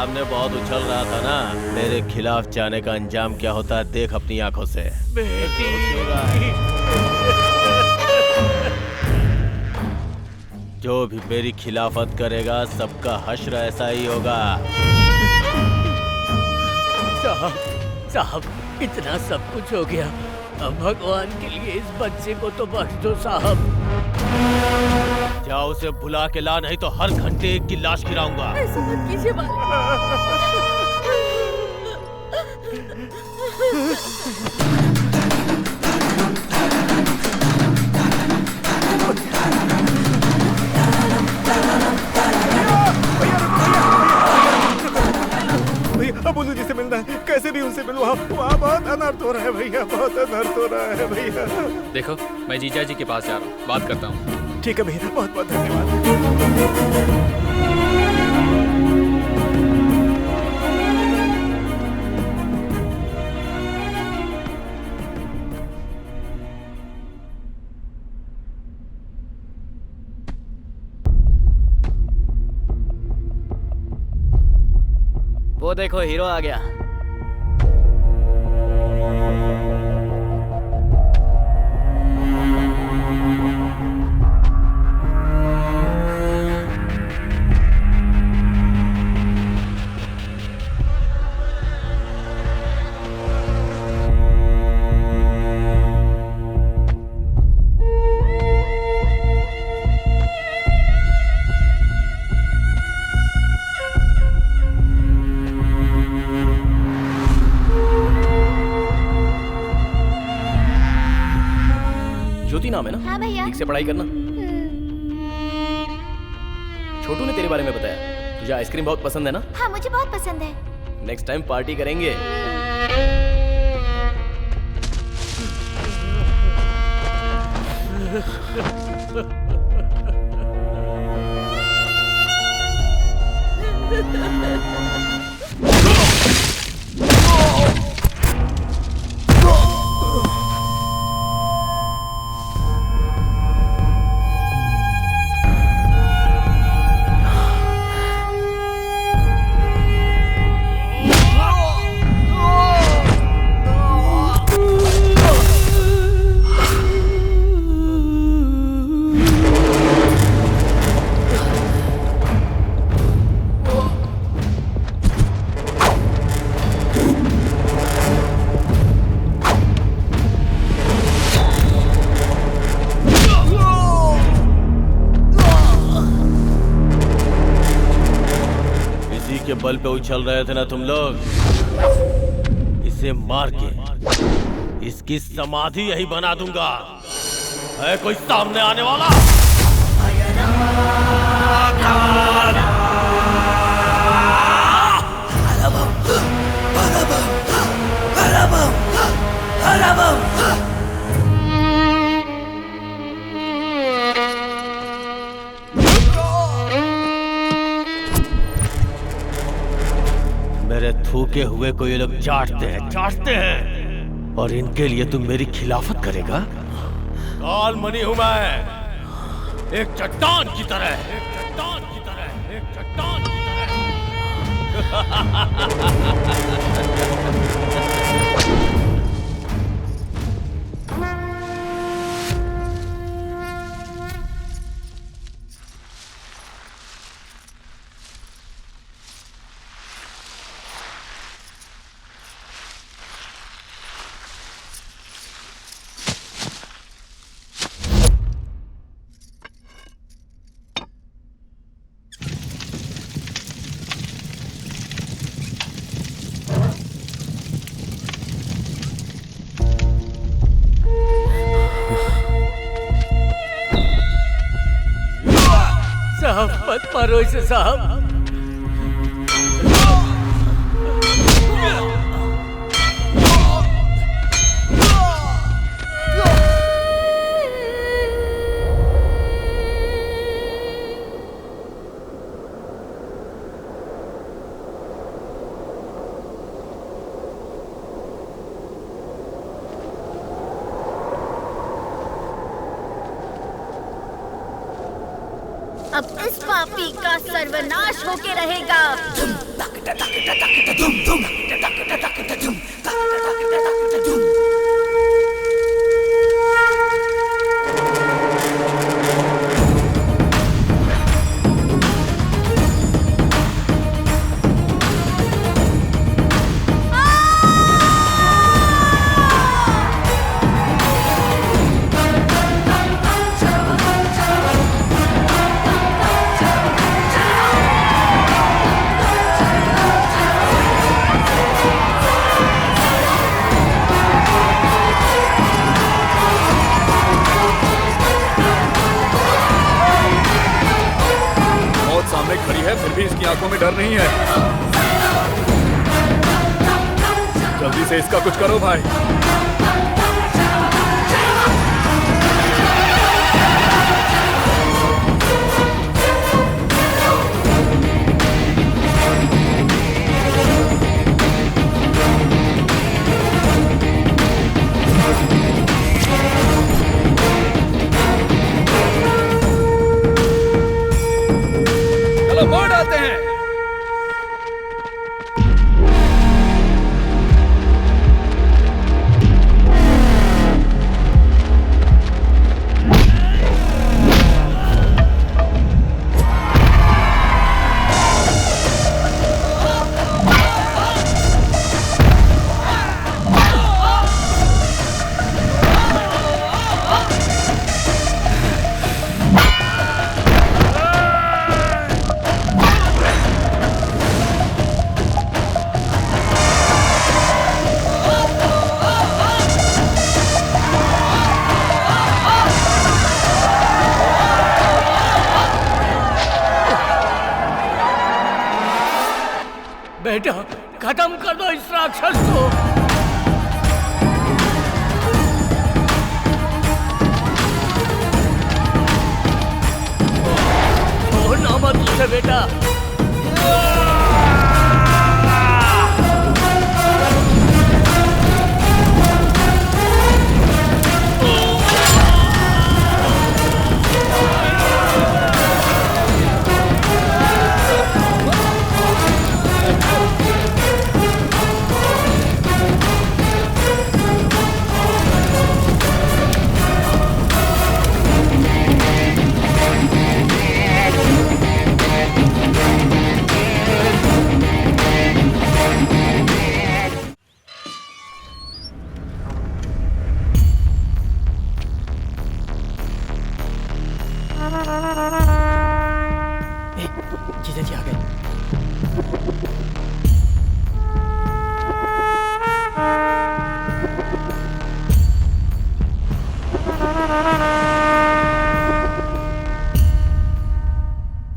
सामने बहुत उछल रहा था ना, मेरे खिलाफ जाने का अंजाम क्या होता है देख अपनी आंखों से। जो भी मेरी खिलाफत करेगा सबका हश्र ऐसा ही होगा। साहब इतना सब कुछ हो गया, अब भगवान के लिए इस बच्चे को तो बख्श दो साहब। जाओ उसे बुला के ला, नहीं तो हर घंटे एक की लाश गिराऊंगा। ऐसा मत कीजिए भैया बोलू जी से मिलना है, कैसे भी उनसे मिलूं। वहाँ बहुत अनर्थ हो रहा है भैया, बहुत अनर्थ हो रहा है भैया। देखो मैं जीजा जी के पास जा रहा हूँ, बात करता हूँ। ठीक है भैया, बहुत बहुत धन्यवाद। वो देखो हीरो आ गया। ज्योति नाम है ना? हाँ भैया। ठीक से पढ़ाई करना। छोटू ने तेरे बारे में बताया, तुझे आइसक्रीम बहुत पसंद है ना? हाँ मुझे बहुत पसंद है। नेक्स्ट टाइम पार्टी करेंगे। के बल पे उछल रहे थे ना तुम लोग, इसे मार के इसकी समाधि यही बना दूंगा। है कोई सामने आने वाला? मेरे थूके हुए को ये लोग चाटते हैं और इनके लिए तुम मेरी खिलाफत करेगा? काल मणि हूं मैं, एक चट्टान की तरह, एक चट्टान की तरह, एक चट्टान की साहब मत मारो इसे साहब। अब इस पापी का सर्वनाश होके रहेगा। खड़ी है फिर भी इसकी आंखों में डर नहीं है। जल्दी से इसका कुछ करो भाई। मोड़ आते हैं। बेटा खत्म कर दो इस राक्षस को। छोड़ना मत उसे बेटा। जीजा जी आ गए।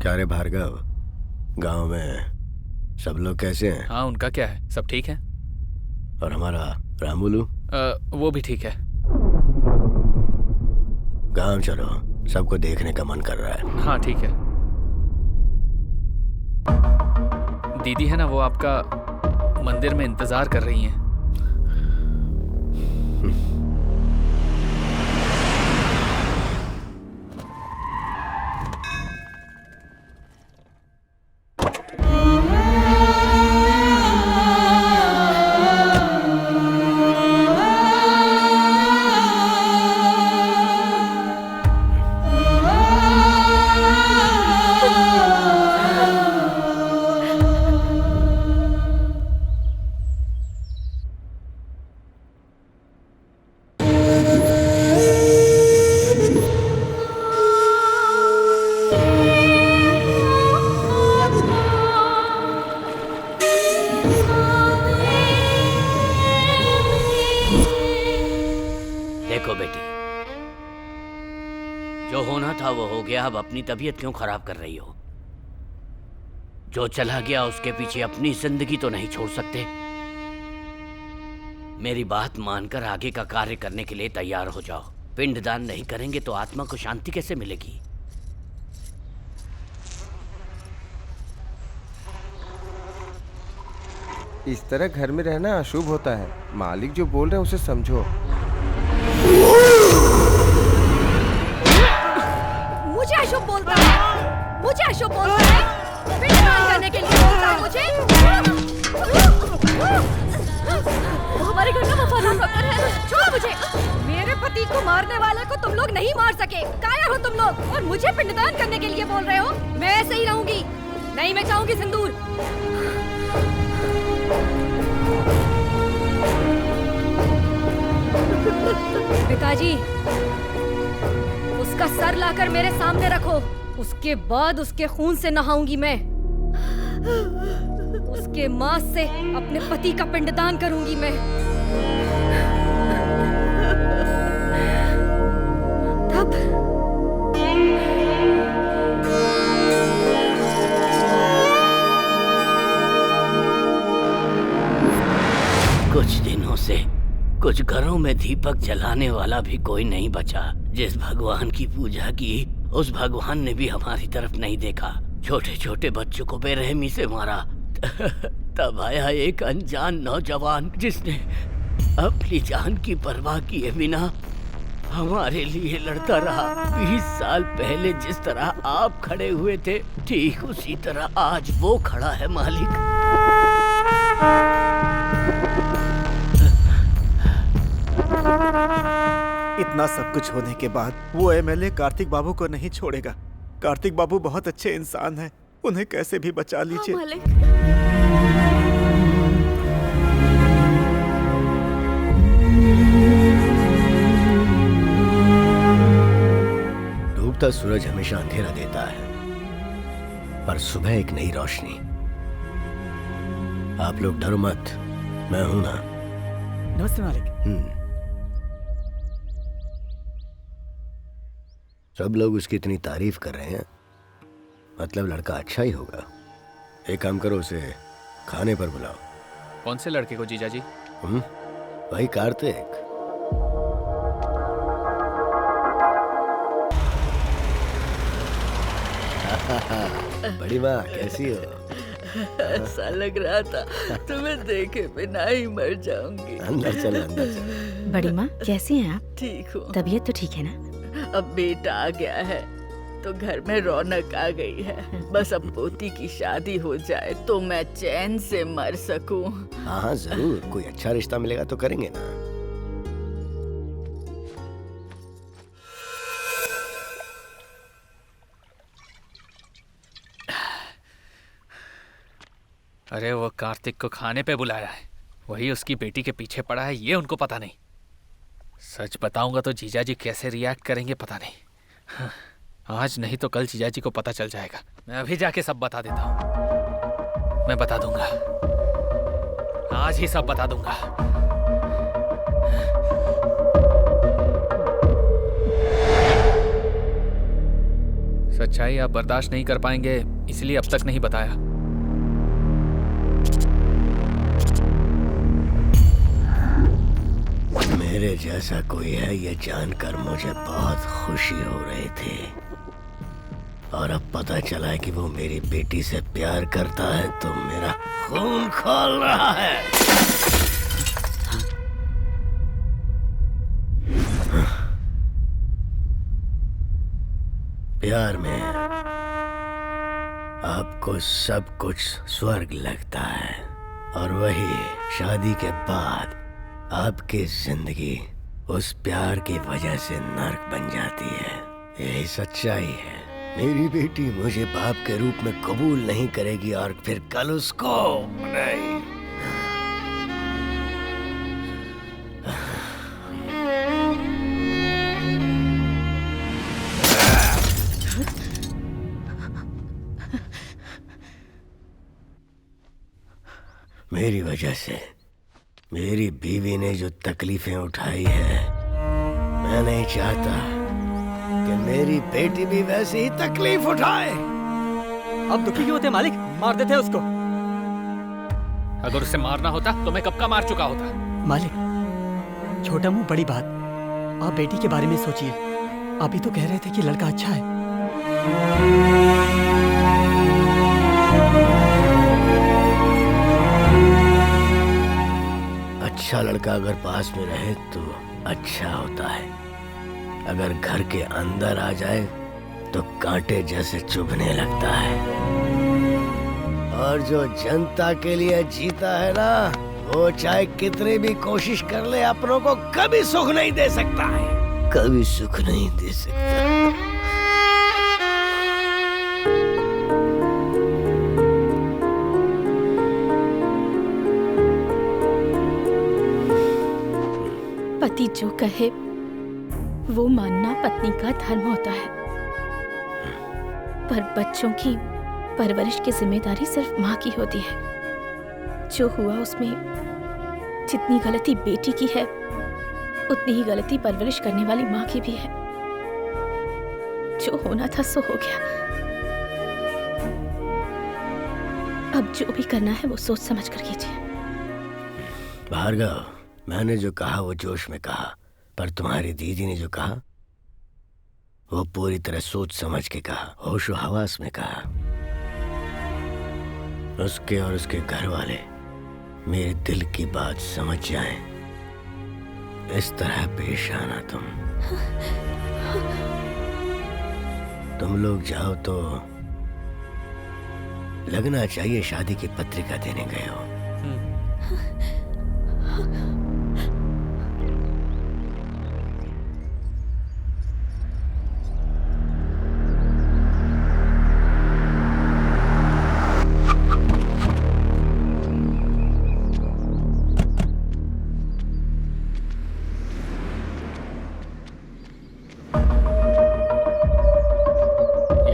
क्या रे भार्गव, गांव में सब लोग कैसे हैं? हाँ उनका क्या है, सब ठीक है। और हमारा रामुलू? वो भी ठीक है। गांव चलो, सबको देखने का मन कर रहा है। हाँ ठीक है। दीदी है ना, वो आपका मंदिर में इंतजार कर रही हैं। देखो बेटी, जो होना था वो हो गया। अब अपनी तबीयत क्यों खराब कर रही हो? जो चला गया उसके पीछे अपनी जिंदगी तो नहीं छोड़ सकते। मेरी बात मानकर आगे का कार्य करने के लिए तैयार हो जाओ। पिंडदान नहीं करेंगे तो आत्मा को शांति कैसे मिलेगी? इस तरह घर में रहना अशुभ होता है। मालिक जो बोल रहे हैं उसे समझो। मुझे अशुभ बोलता है, मुझे अशुभ बोलता है। पिंडदान करने के लिए बोलता है मुझे। मुझे। वो हमारे घर का वफादार नौकर है। छोड़ो मुझे। मेरे पति को मारने वाले को तुम लोग नहीं मार सके। कायर हो तुम लोग और मुझे पिंडदान करने के लिए बोल रहे हो। मैं ऐसे ही रहूंगी। नहीं, मैं चाहूंगी सिंदूर। पिताजी, उसका सर लाकर मेरे सामने रखो। उसके बाद उसके खून से नहाऊंगी मैं। उसके मांस से अपने पति का पिंडदान करूंगी मैं। तब कुछ दिनों से कुछ घरों में दीपक जलाने वाला भी कोई नहीं बचा। जिस भगवान की पूजा की उस भगवान ने भी हमारी तरफ नहीं देखा। छोटे छोटे बच्चों को बेरहमी से मारा। तब आया एक अनजान नौजवान जिसने अपनी जान की परवाह किए बिना हमारे लिए लड़ता रहा। 20 साल पहले जिस तरह आप खड़े हुए थे ठीक उसी तरह आज वो खड़ा है मालिक। इतना सब कुछ होने के बाद वो एमएलए कार्तिक बाबू को नहीं छोड़ेगा। कार्तिक बाबू बहुत अच्छे इंसान हैं, उन्हें कैसे भी बचा लीजिए। डूबता सूरज हमेशा अंधेरा देता है, पर सुबह एक नई रोशनी। आप लोग डरो मत, मैं हूं ना। नमस्ते मालिक। सब लोग उसकी इतनी तारीफ कर रहे हैं, मतलब लड़का अच्छा ही होगा। एक काम करो, उसे खाने पर बुलाओ। कौन से लड़के को जीजा जी? भाई कार्तिक। बड़ी माँ कैसी हो? ऐसा लग रहा था तुम्हें देखे बिना ही मर जाऊंगी। अंदर चलो, अंदर चलो। बड़ी माँ कैसी हैं आप? ठीक हूँ। तबीयत तो ठीक है ना? अब बेटा आ गया है तो घर में रौनक आ गई है। बस अब पोती की शादी हो जाए तो मैं चैन से मर सकूं। हाँ जरूर, कोई अच्छा रिश्ता मिलेगा तो करेंगे ना। अरे वो कार्तिक को खाने पे बुलाया है, वही उसकी बेटी के पीछे पड़ा है, ये उनको पता नहीं। सच बताऊंगा तो जीजा जी कैसे रिएक्ट करेंगे पता नहीं। हाँ, आज नहीं तो कल जीजा जी को पता चल जाएगा। मैं अभी जाके सब बता देता हूँ। मैं बता दूंगा, आज ही सब बता दूंगा। सच्चाई आप बर्दाश्त नहीं कर पाएंगे, इसलिए अब तक नहीं बताया। मेरे जैसा कोई है ये जानकर मुझे बहुत खुशी हो रही थी, और अब पता चला है कि वो मेरी बेटी से प्यार करता है तो मेरा खून खौल रहा है। प्यार में आपको सब कुछ स्वर्ग लगता है, और वही शादी के बाद आपकी जिंदगी उस प्यार की वजह से नर्क बन जाती है। यही सच्चाई है। मेरी बेटी मुझे बाप के रूप में कबूल नहीं करेगी और फिर कल उसको नहीं। मेरी वजह से मेरी बीवी ने जो तकलीफें उठाई है, मैं नहीं चाहता कि मेरी बेटी भी वैसी ही तकलीफ उठाए। अब दुखी क्यों होते मालिक? मार देते उसको। अगर उसे मारना होता तो मैं कब का मार चुका होता। मालिक, छोटा मुंह बड़ी बात। आप बेटी के बारे में सोचिए। आप ही तो कह रहे थे कि लड़का अच्छा है। अच्छा लड़का अगर पास में रहे तो अच्छा होता है, अगर घर के अंदर आ जाए तो कांटे जैसे चुभने लगता है। और जो जनता के लिए जीता है ना, वो चाहे कितनी भी कोशिश कर ले, अपनों को कभी सुख नहीं दे सकता है, कभी सुख नहीं दे सकता। पति जो कहे वो मानना पत्नी का धर्म होता है, पर बच्चों की परवरिश की जिम्मेदारी सिर्फ माँ की होती है। जो हुआ उसमें जितनी गलती बेटी की है, उतनी ही गलती परवरिश करने वाली माँ की भी है। जो होना था सो हो गया। अब जो भी करना है वो सोच समझ कर कीजिए। भार्गव, मैंने जो कहा वो जोश में कहा, पर तुम्हारी दीदी ने जो कहा वो पूरी तरह सोच समझ के कहा, होशो हवास में कहा। उसके और उसके घर वाले मेरे दिल की बात समझ जाएं, इस तरह पेश आना। तुम लोग जाओ तो लगना चाहिए शादी की पत्रिका देने गए हो।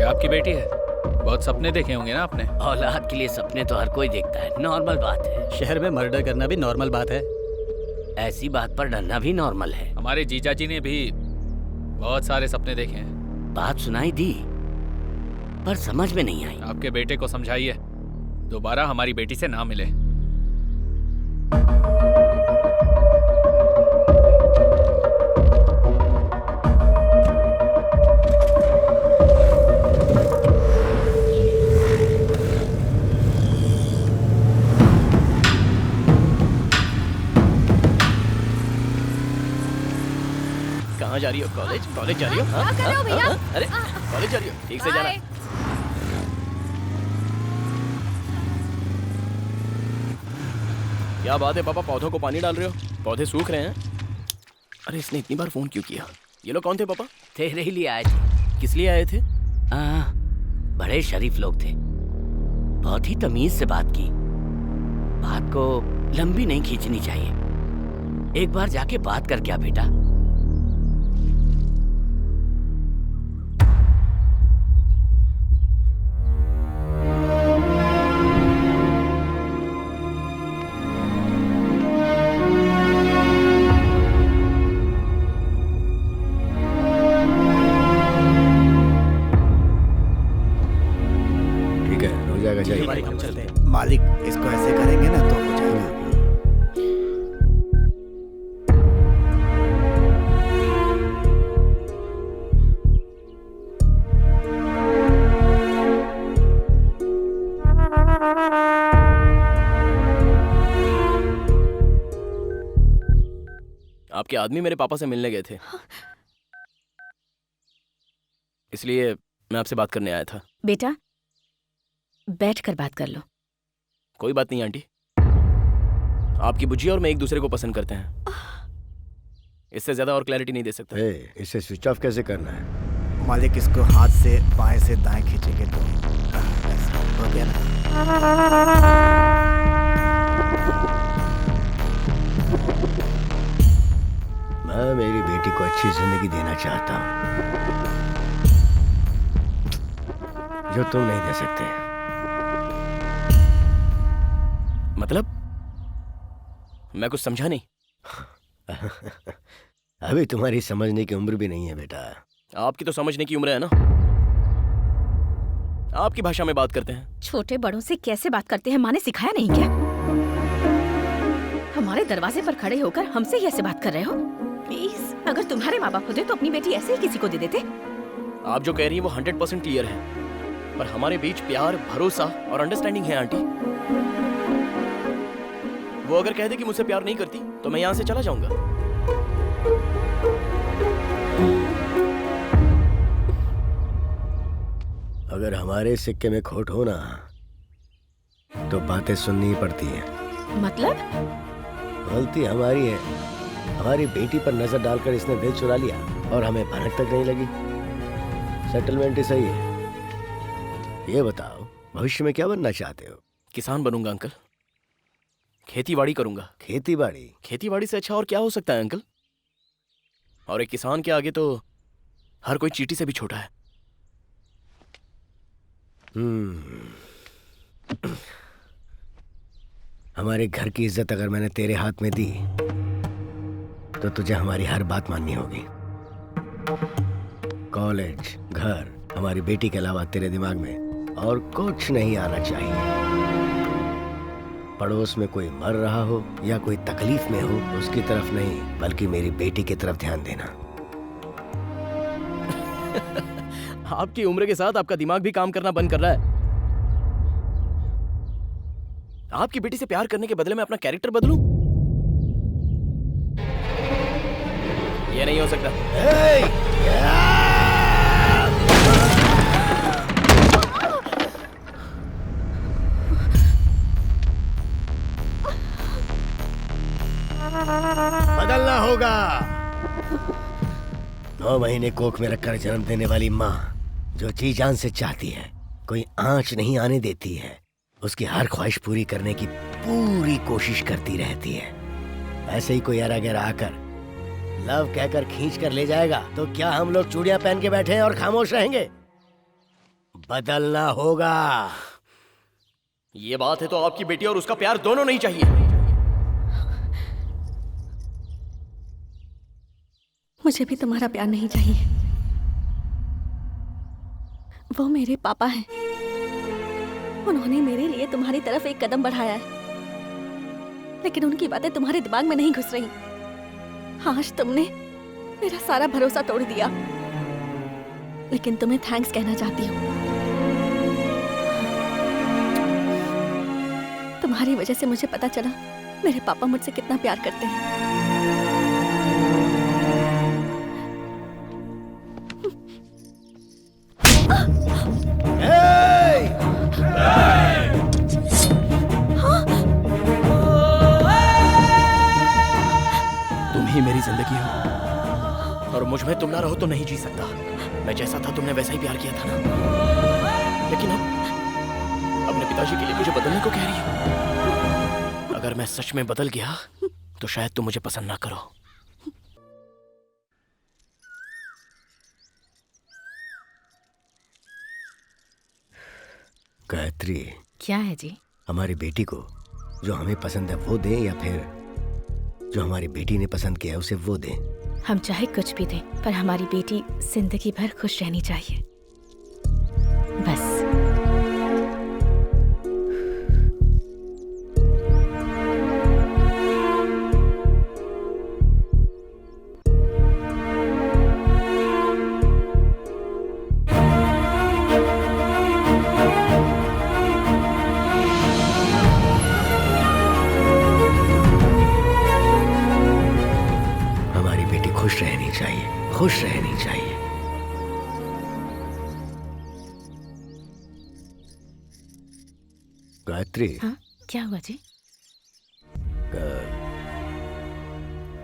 आपकी बेटी है? बहुत सपने देखे होंगे ना आपने। औलाद के लिए सपने तो हर कोई देखता है, नॉर्मल बात है। शहर में मर्डर करना भी नॉर्मल बात है। ऐसी बात पर डरना भी नॉर्मल है। हमारे जीजा जी ने भी बहुत सारे सपने देखे हैं। बात सुनाई दी पर समझ में नहीं आई। आपके बेटे को समझाइए दोबारा हमारी बेटी से ना मिले। कहाँ जा रही हो? कॉलेज? कॉलेज जा रही हो? हाँ? कर रहे हो भैया? अरे कॉलेज जा रही हो? ठीक से जाना। क्या बात है पापा, पौधों को पानी डाल रहे हो? पौधे सूख रहे हैं। अरे इसने इतनी बार फोन क्यों किया? ये लोग कौन थे पापा? तेरे ही लिए आए थे। किस लिए आए थे? बड़े शरीफ लोग थे, बहुत ही तमीज से बात की। बात को लंबी नहीं खींचनी चाहिए। एक बार जाके बात कर क्या बेटा। हम चलते हैं। मालिक इसको ऐसे करेंगे ना तो हो जाएगा। आपके आदमी मेरे पापा से मिलने गए थे, इसलिए मैं आपसे बात करने आया था। बेटा बैठ कर बात कर लो। कोई बात नहीं आंटी, आपकी बुज्जी और मैं एक दूसरे को पसंद करते हैं। इससे ज्यादा और क्लैरिटी नहीं दे सकता। इसे स्विच ऑफ कैसे करना है? मालिक इसको हाथ से बाएं से दाएं खींचेंगे तो हो गया ना। मैं मेरी बेटी को अच्छी जिंदगी देना चाहता हूँ जो तुम नहीं दे सकते। मतलब? मैं कुछ समझा नहीं। अभी तुम्हारी समझने की उम्र भी नहीं है बेटा। आपकी तो समझने की उम्र है ना। आपकी भाषा में बात करते हैं। छोटे बड़ों से कैसे बात करते हैं माँ ने सिखाया नहीं क्या? हमारे दरवाजे पर खड़े होकर हमसे ही ऐसे बात कर रहे हो? प्लीज, अगर तुम्हारे माँ बाप होते तो अपनी बेटी ऐसे ही किसी को दे देते। आप जो कह रही हैं वो 100% क्लियर है, पर हमारे बीच प्यार, भरोसा और अंडरस्टैंडिंग है आंटी। वो अगर कह दे कि मुझसे प्यार नहीं करती तो मैं यहाँ से चला जाऊंगा। अगर हमारे सिक्के में खोट हो ना तो बातें सुननी ही पड़ती हैं। मतलब? गलती हमारी है। हमारी बेटी पर नजर डालकर इसने दिल चुरा लिया और हमें भनक तक नहीं लगी। सेटलमेंट ही सही है। ये बताओ, भविष्य में क्या बनना चाहते हो? किसान बनूंगा अंकल। खेतीबाड़ी करूंगा। खेतीबाड़ी? खेतीबाड़ी से अच्छा और क्या हो सकता है अंकल? और एक किसान के आगे तो हर कोई चींटी से भी छोटा है। हमारे घर की इज्जत अगर मैंने तेरे हाथ में दी तो तुझे हमारी हर बात माननी होगी। कॉलेज, घर, हमारी बेटी के अलावा तेरे दिमाग में और कुछ नहीं आना चाहिए। पड़ोस में कोई मर रहा हो या कोई तकलीफ में हो, उसकी तरफ नहीं बल्कि मेरी बेटी की तरफ ध्यान देना। आपकी उम्र के साथ आपका दिमाग भी काम करना बंद कर रहा है। आपकी बेटी से प्यार करने के बदले में अपना कैरेक्टर बदलूं? ये नहीं हो सकता। बदलना होगा। 9 महीने कोख में रखकर जन्म देने वाली माँ जो जी जान से चाहती है, कोई आंच नहीं आने देती है, उसकी हर ख्वाहिश पूरी करने की पूरी कोशिश करती रहती है। ऐसे ही कोई अरागर आकर लव कहकर खींच कर ले जाएगा तो क्या हम लोग चूड़ियां पहन के बैठे हैं और खामोश रहेंगे? बदलना होगा। ये बात है तो आपकी बेटी और उसका प्यार दोनों नहीं चाहिए। मुझे भी तुम्हारा प्यार नहीं चाहिए। वो मेरे पापा हैं। उन्होंने मेरे लिए तुम्हारी तरफ एक कदम बढ़ाया है, लेकिन उनकी बातें तुम्हारे दिमाग में नहीं घुस रही। आज तुमने मेरा सारा भरोसा तोड़ दिया, लेकिन तुम्हें थैंक्स कहना चाहती हूँ। तुम्हारी वजह से मुझे पता चला मेरे पापा मुझसे कितना प्यार करते हैं। तुम ही मेरी जिंदगी हो और मुझ में तुम ना रहो तो नहीं जी सकता। मैं जैसा था तुमने वैसा ही प्यार किया था ना, लेकिन अब अपने पिताजी के लिए मुझे बदलने को कह रही हो। अगर मैं सच में बदल गया तो शायद तुम मुझे पसंद ना करो। गायत्री, क्या है जी? हमारी बेटी को जो हमें पसंद है वो दें या फिर जो हमारी बेटी ने पसंद किया है उसे वो दें? हम चाहे कुछ भी दें, पर हमारी बेटी जिंदगी भर खुश रहनी चाहिए, बस। खुश रहनी चाहिए। गायत्री। हाँ, क्या हुआ जी?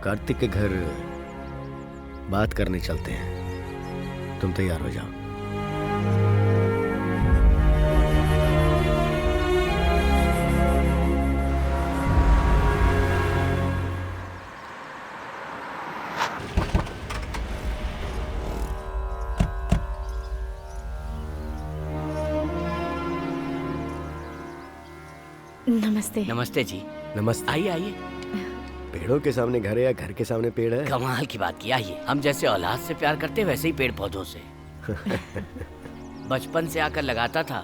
कार्तिक के घर बात करने चलते हैं, तुम तैयार हो जाओ। नमस्ते। नमस्ते जी। नमस्ते। आइए आइए। पेड़ों के सामने घर है या घर के सामने पेड़ है? कमाल की बात की। आइए, हम जैसे औलाद से प्यार करते वैसे ही पेड़ पौधों से। बचपन से आकर लगाता था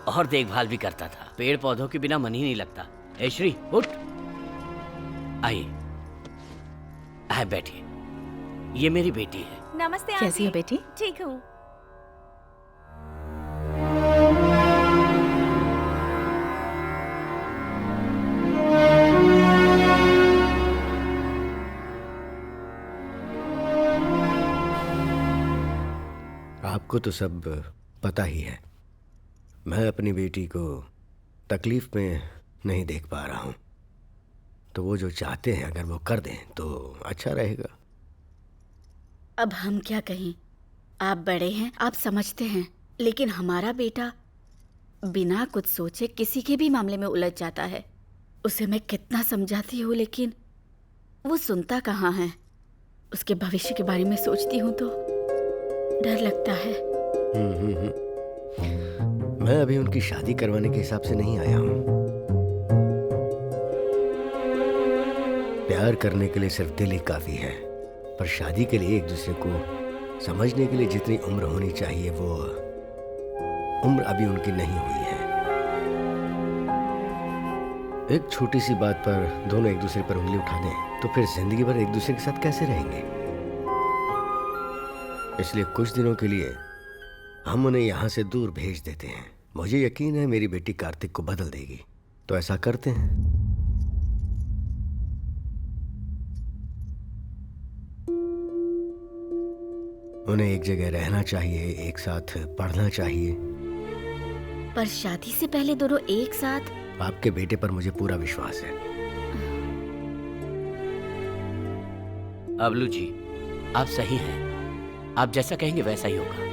और देखभाल भी करता था। पेड़ पौधों के बिना मन ही नहीं लगता। ए श्री, उठ। आइए, आए बैठिए। ये मेरी बेटी है। नमस्ते। कैसी हो बेटी? ठीक हूँ। आपको तो सब पता ही है। मैं अपनी बेटी को तकलीफ में नहीं देख पा रहा हूँ। तो वो जो चाहते हैं अगर वो कर दें तो अच्छा रहेगा। अब हम क्या कहें, आप बड़े हैं, आप समझते हैं, लेकिन हमारा बेटा बिना कुछ सोचे किसी के भी मामले में उलझ जाता है। उसे मैं कितना समझाती हूँ लेकिन वो सुनता कहाँ है। उसके भविष्य के बारे में सोचती हूँ तो डर लगता है। मैं अभी उनकी शादी करवाने के हिसाब से नहीं आया हूँ। प्यार करने के लिए सिर्फ दिल ही काफी है, पर शादी के लिए एक दूसरे को समझने के लिए जितनी उम्र होनी चाहिए वो उम्र अभी उनकी नहीं हुई है। एक छोटी सी बात पर दोनों एक दूसरे पर उंगली उठा दें तो फिर जिंदगी भर एक दूसरे के साथ कैसे रहेंगे। इसलिए कुछ दिनों के लिए हम उन्हें यहाँ से दूर भेज देते हैं। मुझे यकीन है मेरी बेटी कार्तिक को बदल देगी, तो ऐसा करते हैं। उन्हें एक जगह रहना चाहिए, एक साथ पढ़ना चाहिए। पर शादी से पहले दोनों एक साथ? आपके बेटे पर मुझे पूरा विश्वास है। अबलू जी, आप सही हैं। आप जैसा कहेंगे वैसा ही होगा।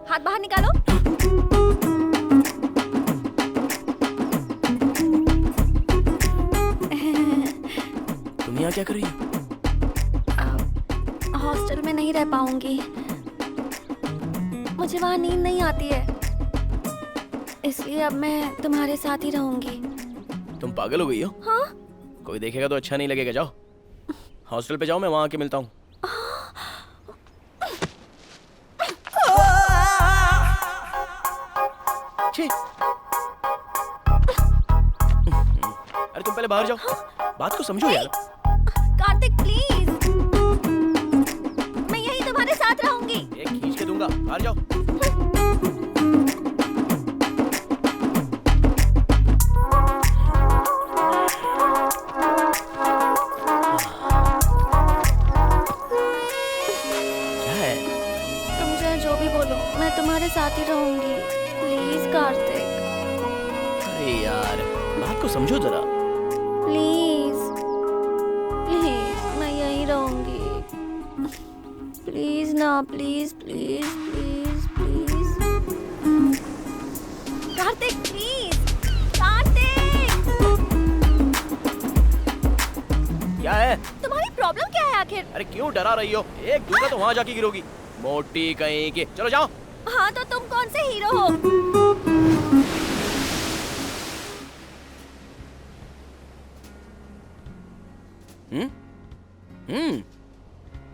हाथ बाहर निकालो। तुम यहाँ क्या कर रही हो? हॉस्टल में नहीं रह पाऊंगी, मुझे वहाँ नींद नहीं आती है, इसलिए अब मैं तुम्हारे साथ ही रहूंगी। तुम पागल हो गई हो? हाँ? कोई देखेगा तो अच्छा नहीं लगेगा। जाओ हॉस्टल पे जाओ, मैं वहाँ आके मिलता हूँ। अरे तुम पहले बाहर जाओ, बात को समझो यार। कार्तिक प्लीज, मैं यहीं तुम्हारे साथ रहूंगी। एक खींच के दूंगा, बाहर जाओ। क्या है? तुम चाहे जो भी बोलो, मैं तुम्हारे साथ ही रहूंगी। प्लीज कार्तिक। अरे यार, बात को समझो जरा। प्लीज प्लीज, मैं यहीं रहूंगी। प्लीज ना, please please please please. Kartik please, Kartik. क्या है? तुम्हारी प्रॉब्लम क्या है आखिर? अरे क्यों डरा रही हो? एक दूंगा तो वहां जाके गिरोगी। मोटी कहीं की। चलो जाओ। हाँ तो तुम कौन से हीरो हो?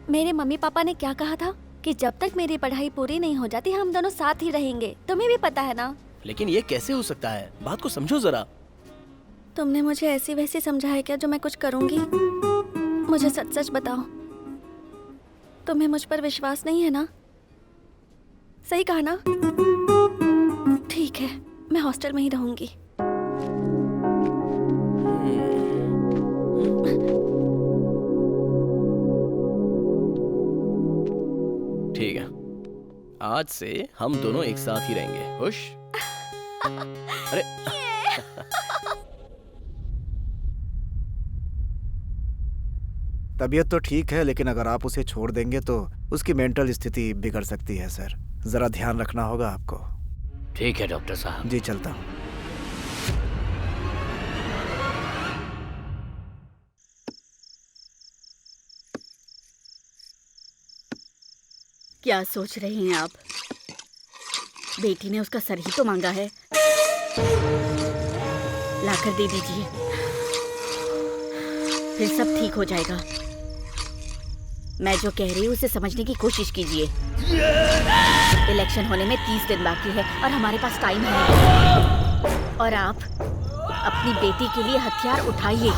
मेरे मम्मी पापा ने क्या कहा था कि जब तक मेरी पढ़ाई पूरी नहीं हो जाती हम दोनों साथ ही रहेंगे। तुम्हें भी पता है ना? लेकिन ये कैसे हो सकता है? बात को समझो जरा। तुमने मुझे ऐसी वैसी समझाया क्या जो मैं कुछ करूंगी? मुझे सच सच बताओ, तुम्हें मुझ पर विश्वास नहीं है ना? सही कहा ना? ठीक है, मैं हॉस्टल में ही रहूंगी। ठीक है, आज से हम दोनों एक साथ ही रहेंगे। खुश? अरे तबीयत तो ठीक है, लेकिन अगर आप उसे छोड़ देंगे तो उसकी मेंटल स्थिति बिगड़ सकती है सर। जरा ध्यान रखना होगा आपको। ठीक है डॉक्टर साहब। जी चलता हूँ। क्या सोच रहे हैं आप? बेटी ने उसका सर ही तो मांगा है, लाकर दे दीजिए, फिर सब ठीक हो जाएगा। मैं जो कह रही हूँ उसे समझने की कोशिश कीजिए। इलेक्शन होने में 30 दिन बाकी है और हमारे पास टाइम है, और आप अपनी बेटी के लिए हथियार उठाइए।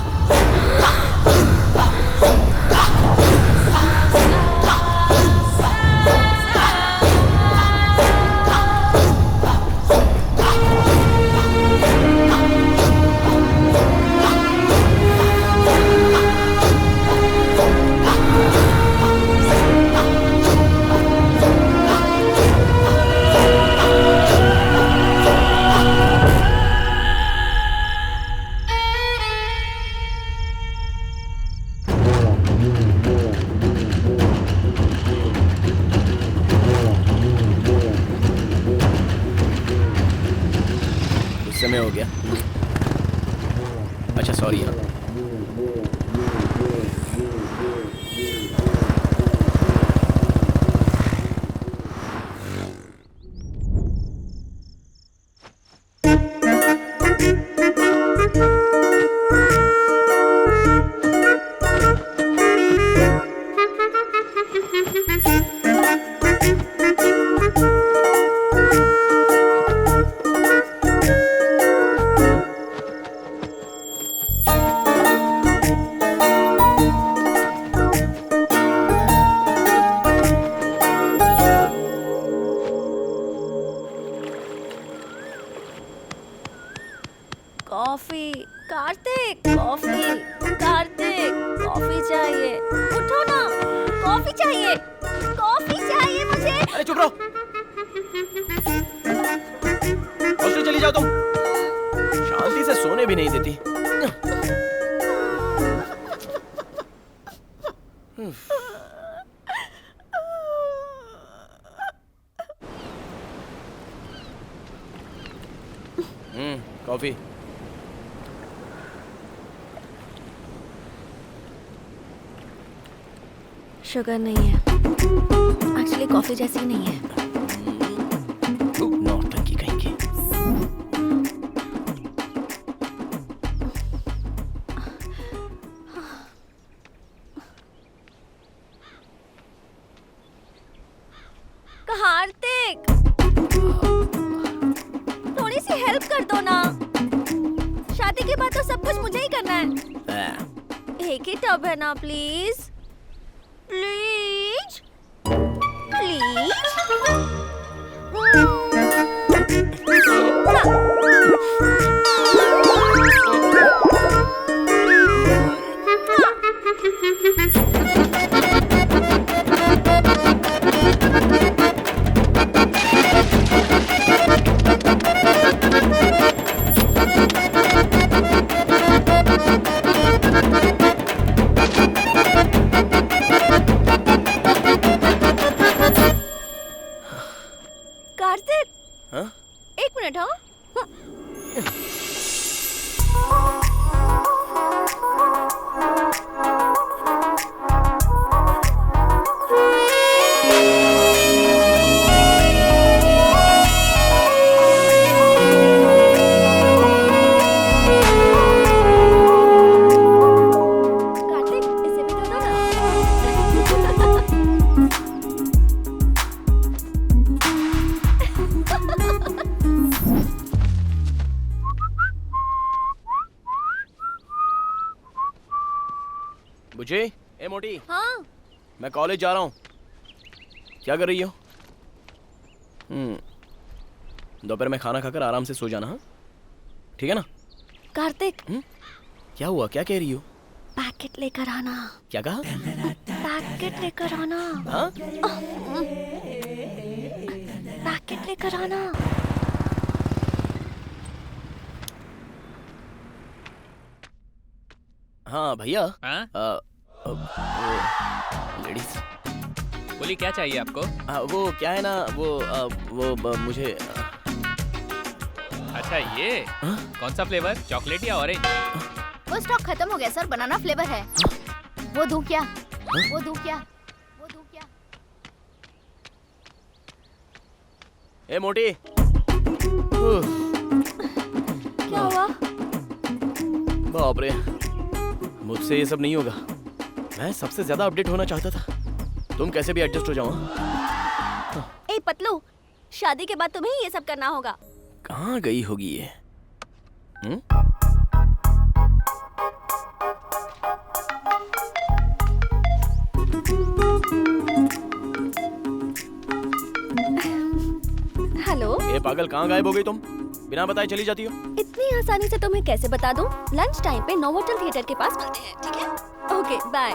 में हो गया। अच्छा सॉरी यार। Coffee Kartik, coffee Kartik, coffee चाहिए। उठो ना, कॉफी चाहिए, कॉफी चाहिए मुझे। अरे चुप रहो, हॉस्टल चली जाओ तुम। शांति से सोने भी नहीं देती। कॉफी। शुगर नहीं है, एक्चुअली कॉफी जैसी ही नहीं है। नौटंकी कहीं की। कार्तिक, थोड़ी सी हेल्प कर दो ना। शादी के बाद तो सब कुछ मुझे ही करना है। एक ही टब है ना, प्लीज प्लीज प्लीज। कार्तिक, हाँ? एक मिनट। हाँ, कार्तिक इसे भी दो ना। बुझे, ए मोटी। हाँ, मैं कॉलेज जा रहा हूँ। क्या कर रही हो? दोपहर में खाना खाकर आराम से सो जाना। हाँ ठीक है ना? कार्तिक, क्या हुआ? क्या कह रही हो? पैकेट लेकर आना। क्या कहा? पैकेट लेकर आना। हाँ? पैकेट लेकर आना। हाँ भैया। हाँ? लेडीज। बोली क्या चाहिए आपको? वो क्या है ना, वो मुझे अच्छा ये कौन सा फ्लेवर, चॉकलेट या ऑरेंज? वो स्टॉक खत्म हो गया सर, बनाना फ्लेवर है। वो दूं क्या? वो दूं क्या? वो दूं क्या? ए मोटी। क्या हुआ? बाप रे, मुझसे ये सब नहीं होगा। मैं सबसे ज्यादा अपडेट होना चाहता था। तुम कैसे भी एडजस्ट हो जाओ। ए पतलू, शादी के बाद तुम्हें ये सब करना होगा। कहाँ गई होगी ये? हेलो। ए पागल, कहाँ गायब हो गई तुम? बिना बताए चली जाती हो। इतनी आसानी से तुम्हें कैसे बता दूं? लंच टाइम पे नोवोटेल थिएटर के पास मिलते हैं, ठीक है? Okay bye.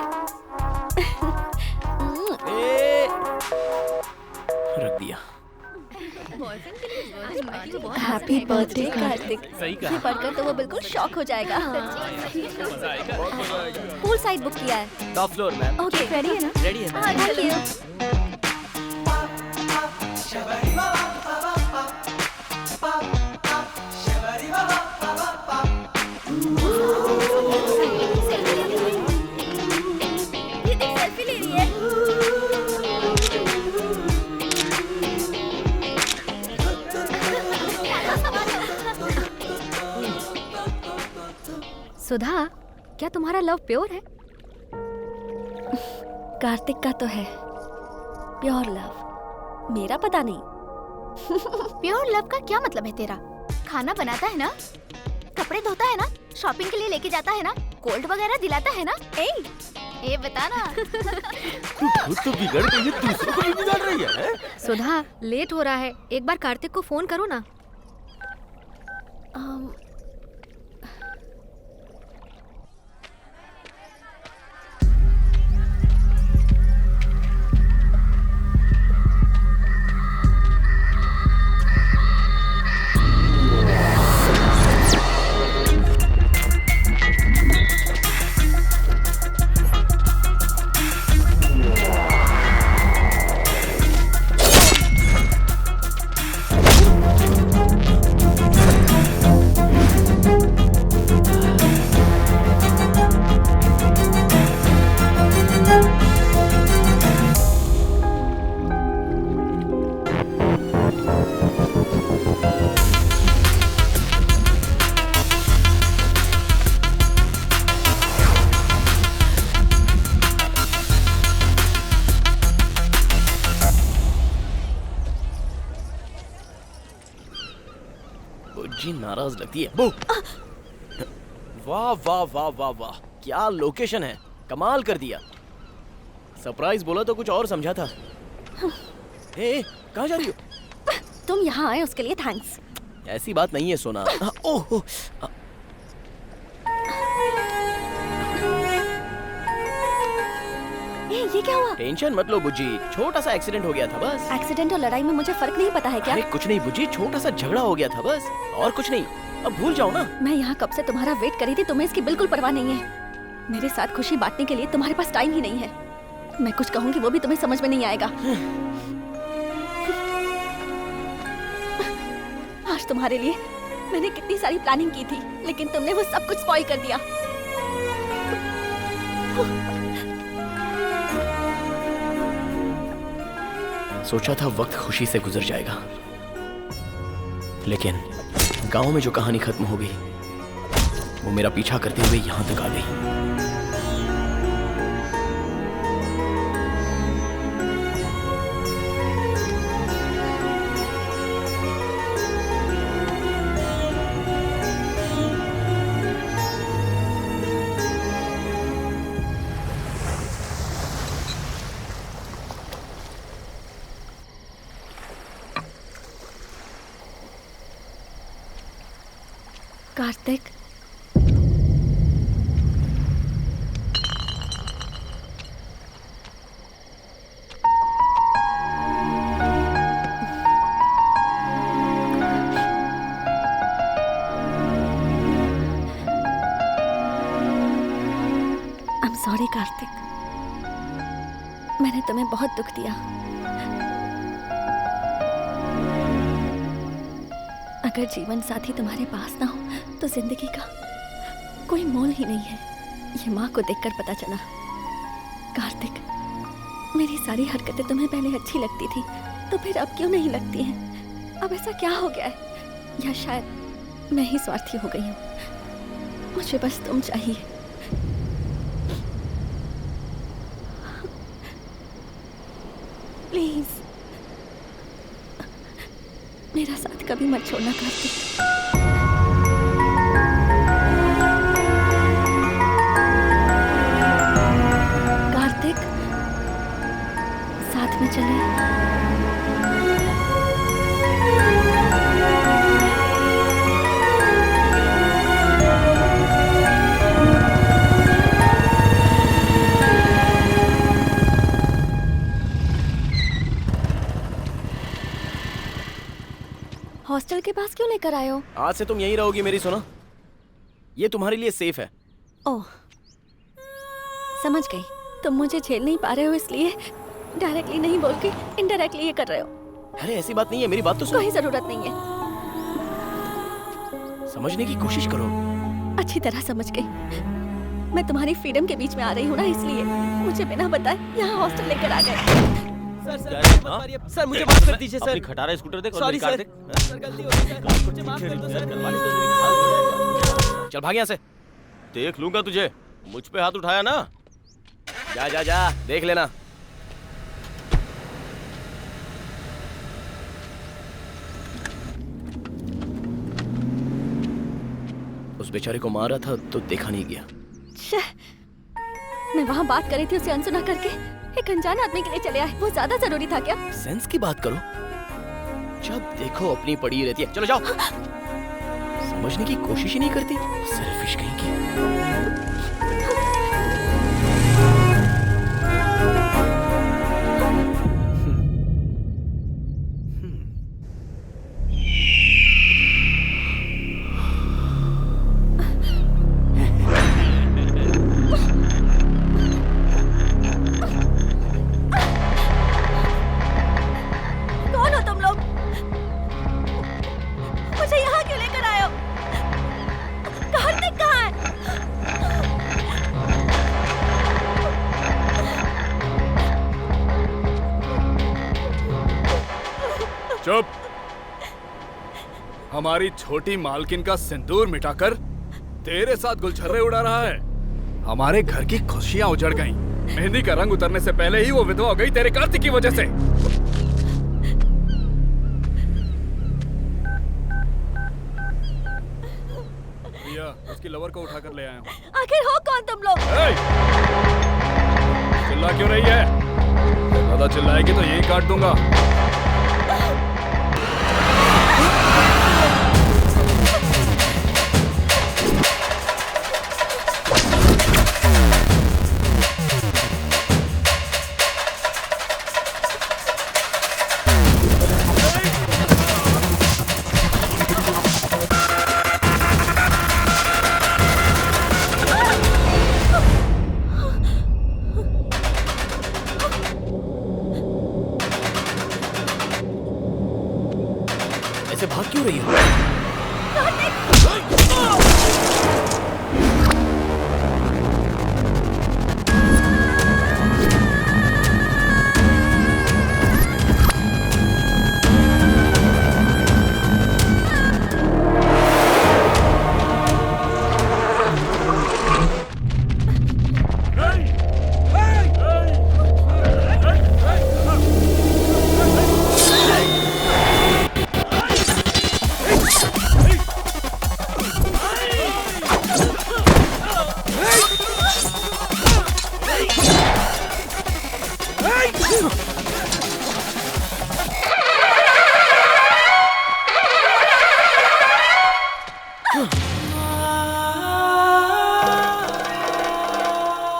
रख दिया। Happy birthday Kartik. सही कहा। ये पढ़कर तो वो बिल्कुल शॉक हो जाएगा। पूल साइड बुक किया है। Top floor ma'am. Okay ready है ना? रेडी है। हाँ थैंक यू। Shabari baba, सुधा, क्या तुम्हारा लव प्योर है? कार्तिक का तो है प्योर लव, मेरा पता नहीं। प्योर लव का क्या मतलब है तेरा? खाना बनाता है ना, कपड़े धोता है ना, शॉपिंग के लिए लेके जाता है ना, कोल्ड वगैरह दिलाता है ना। ए बता ना। खुद तो बिगड़ गई है, दूसरों को भी बिगाड़ रही है। सुधा, लेट हो रहा है, एक बार कार्तिक को फोन करो ना। जी नाराज लगती है। वाह वाह वाह वाह वाह, क्या लोकेशन है, कमाल कर दिया। सरप्राइज बोला तो कुछ और समझा था। ए, कहाँ जा रही हो? तुम यहाँ आए उसके लिए थैंक्स। ऐसी बात नहीं है सोना। ओह, ये क्या हुआ? टेंशन मत लो बुज्जी, छोटा सा एक्सीडेंट हो गया था बस। एक्सीडेंट और लड़ाई में मुझे फर्क नहीं पता है क्या? अरे कुछ नहीं बुज्जी, छोटा सा झगड़ा हो गया था बस, और कुछ नहीं। अब भूल जाओ ना। मैं यहाँ कब से तुम्हारा वेट कर रही थी, तुम्हें इसकी बिल्कुल परवाह नहीं है। मेरे साथ खुशी बांटने के लिए तुम्हारे पास टाइम ही नहीं है। मैं कुछ कहूँगी वो भी तुम्हें समझ में नहीं आएगा। आज तुम्हारे लिए मैंने कितनी सारी प्लानिंग की थी, लेकिन तुमने वो सब कुछ स्पॉइल कर दिया। सोचा था वक्त खुशी से गुजर जाएगा, लेकिन गांव में जो कहानी खत्म हो गई वो मेरा पीछा करते हुए यहां तक आ गई। कार्तिक, I'm sorry कार्तिक, मैंने तुम्हें बहुत दुख दिया। अगर जीवन साथी तुम्हारे पास ना हो तो जिंदगी का कोई मोल ही नहीं है। ये माँ को देखकर पता चला। कार्तिक, मेरी सारी हरकतें तुम्हें पहले अच्छी लगती थी, तो फिर अब क्यों नहीं लगती हैं? अब ऐसा क्या हो गया है? या शायद मैं ही स्वार्थी हो गई हूँ। मुझे बस तुम चाहिए। प्लीज मेरा साथ कभी मत छोड़ना कार्तिक। कार्तिक, साथ में चलें। हॉस्टल के पास क्यों लेकर आए हो? आज से तुम यहीं रहोगी मेरी सोना, ये तुम्हारे लिए सेफ है। ओह, समझ गई। तुम मुझे झेल नहीं पा रहे हो इसलिए डायरेक्टली नहीं बोल के इनडायरेक्टली ये कर रहे हो। अरे ऐसी बात नहीं है, मेरी बात तो सुनो। कोई जरूरत नहीं है, समझने की कोशिश करो। अच्छी तरह समझ गई। मैं तुम्हारी फ्रीडम के बीच में आ रही हूँ ना, इसलिए मुझे बिना बताए यहाँ हॉस्टल लेकर आ गए। सर मुझे माफ कर दीजिए सर। अपनी खटारा स्कूटर देख। सॉरी सर, सर गलती हो गई सर, मुझे माफ कर दो सर। चल भाग यहाँ से। देख लूंगा तुझे। मुझ पे हाथ उठाया ना? जा जा जा, देख लेना। उस बेचारे को मारा था तो देखा नहीं गया। मैं वहाँ बात कर रही थी, उसे अनसुना करके एक अनजान आदमी के लिए चले आए। वो ज्यादा जरूरी था क्या? सेंस की बात करो, जब देखो अपनी पड़ी रहती है। चलो जाओ। समझने की कोशिश ही नहीं करती, सेल्फिश कहीं की। चुप। हमारी छोटी मालकिन का सिंदूर मिटाकर तेरे साथ गुलछर्रे उड़ा रहा है। हमारे घर की खुशियां उजड़ गईं। मेहंदी का रंग उतरने से पहले ही वो विधवा हो गई तेरे कार्तिक की वजह से। भैया, उसकी लवर को उठाकर ले आया हूँ। आखिर हो कौन तुम लोग? चिल्ला क्यों रही है? ज्यादा चिल्लाएगी तो यही काट दूंगा। ऐसे भाग क्यों रही हो?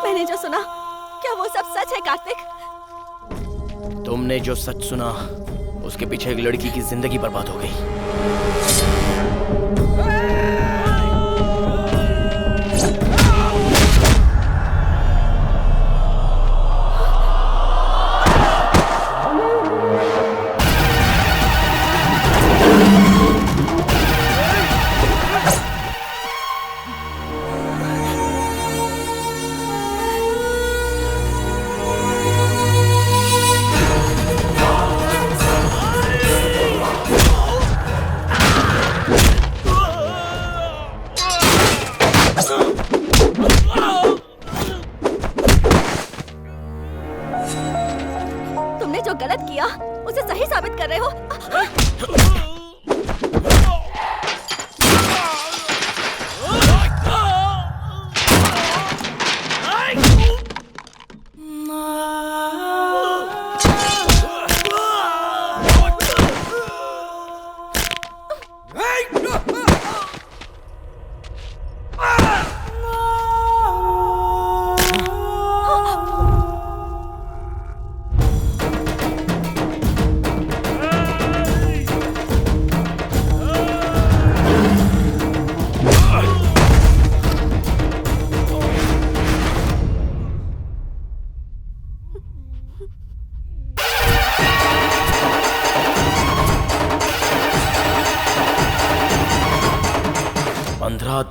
मैंने जो सुना, क्या वो सब सच है कार्तिक? तुमने जो सच सुना, उसके पीछे एक लड़की की जिंदगी बर्बाद हो गई। तुमने जो गलत किया उसे सही साबित कर रहे हो।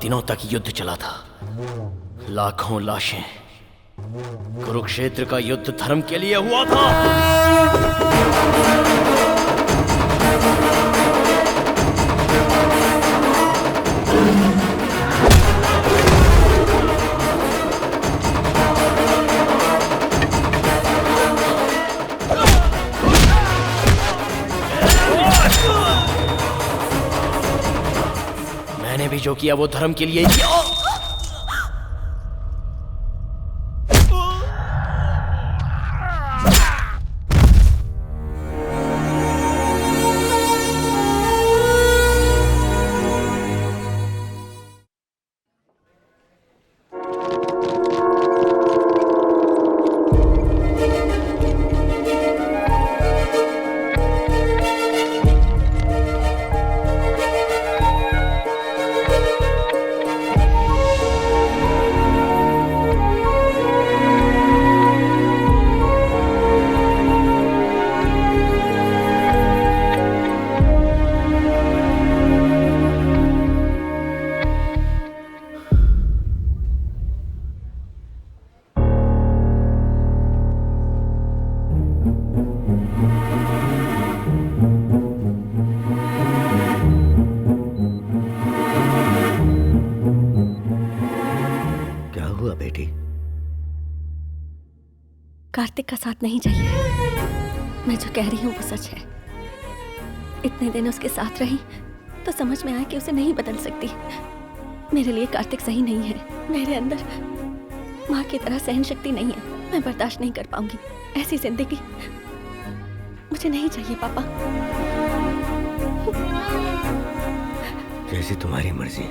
दिनों तक युद्ध चला था। लाखों लाशें। कुरुक्षेत्र का युद्ध धर्म के लिए हुआ था। भी जो किया वो धर्म के लिए ही किया। कार्तिक का साथ नहीं चाहिए। मैं जो कह रही हूँ वो सच है। इतने दिन उसके साथ रही तो समझ में आया कि उसे नहीं बदल सकती। मेरे लिए कार्तिक सही नहीं है। मेरे अंदर माँ की तरह सहन शक्ति नहीं है। मैं बर्दाश्त नहीं कर पाऊंगी ऐसी जिंदगी। मुझे नहीं चाहिए पापा। जैसी तुम्हारी मर्जी।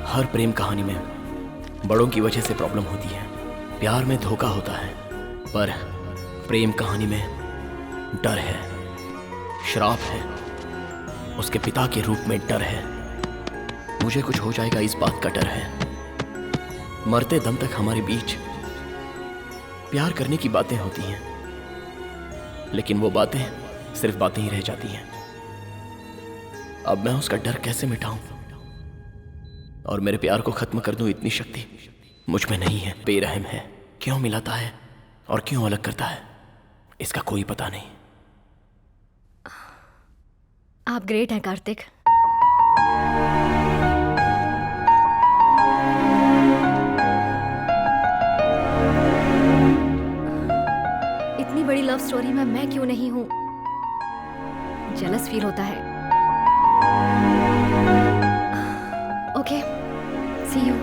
हर प्रेम कहानी में बड़ों की वजह से प्रॉब्लम होती है। प्यार में धोखा होता है, पर प्रेम कहानी में डर है, श्राप है, उसके पिता के रूप में डर है। मुझे कुछ हो जाएगा इस बात का डर है। मरते दम तक हमारे बीच प्यार करने की बातें होती हैं, लेकिन वो बातें सिर्फ बातें ही रह जाती हैं। अब मैं उसका डर कैसे मिटाऊं और मेरे प्यार को खत्म कर दूं, इतनी शक्ति मुझ में नहीं है। बेरहम है, क्यों मिलाता है और क्यों अलग करता है, इसका कोई पता नहीं। आप ग्रेट हैं कार्तिक। इतनी बड़ी लव स्टोरी में मैं क्यों नहीं हूं? जेलस फील होता है। Okay, C you.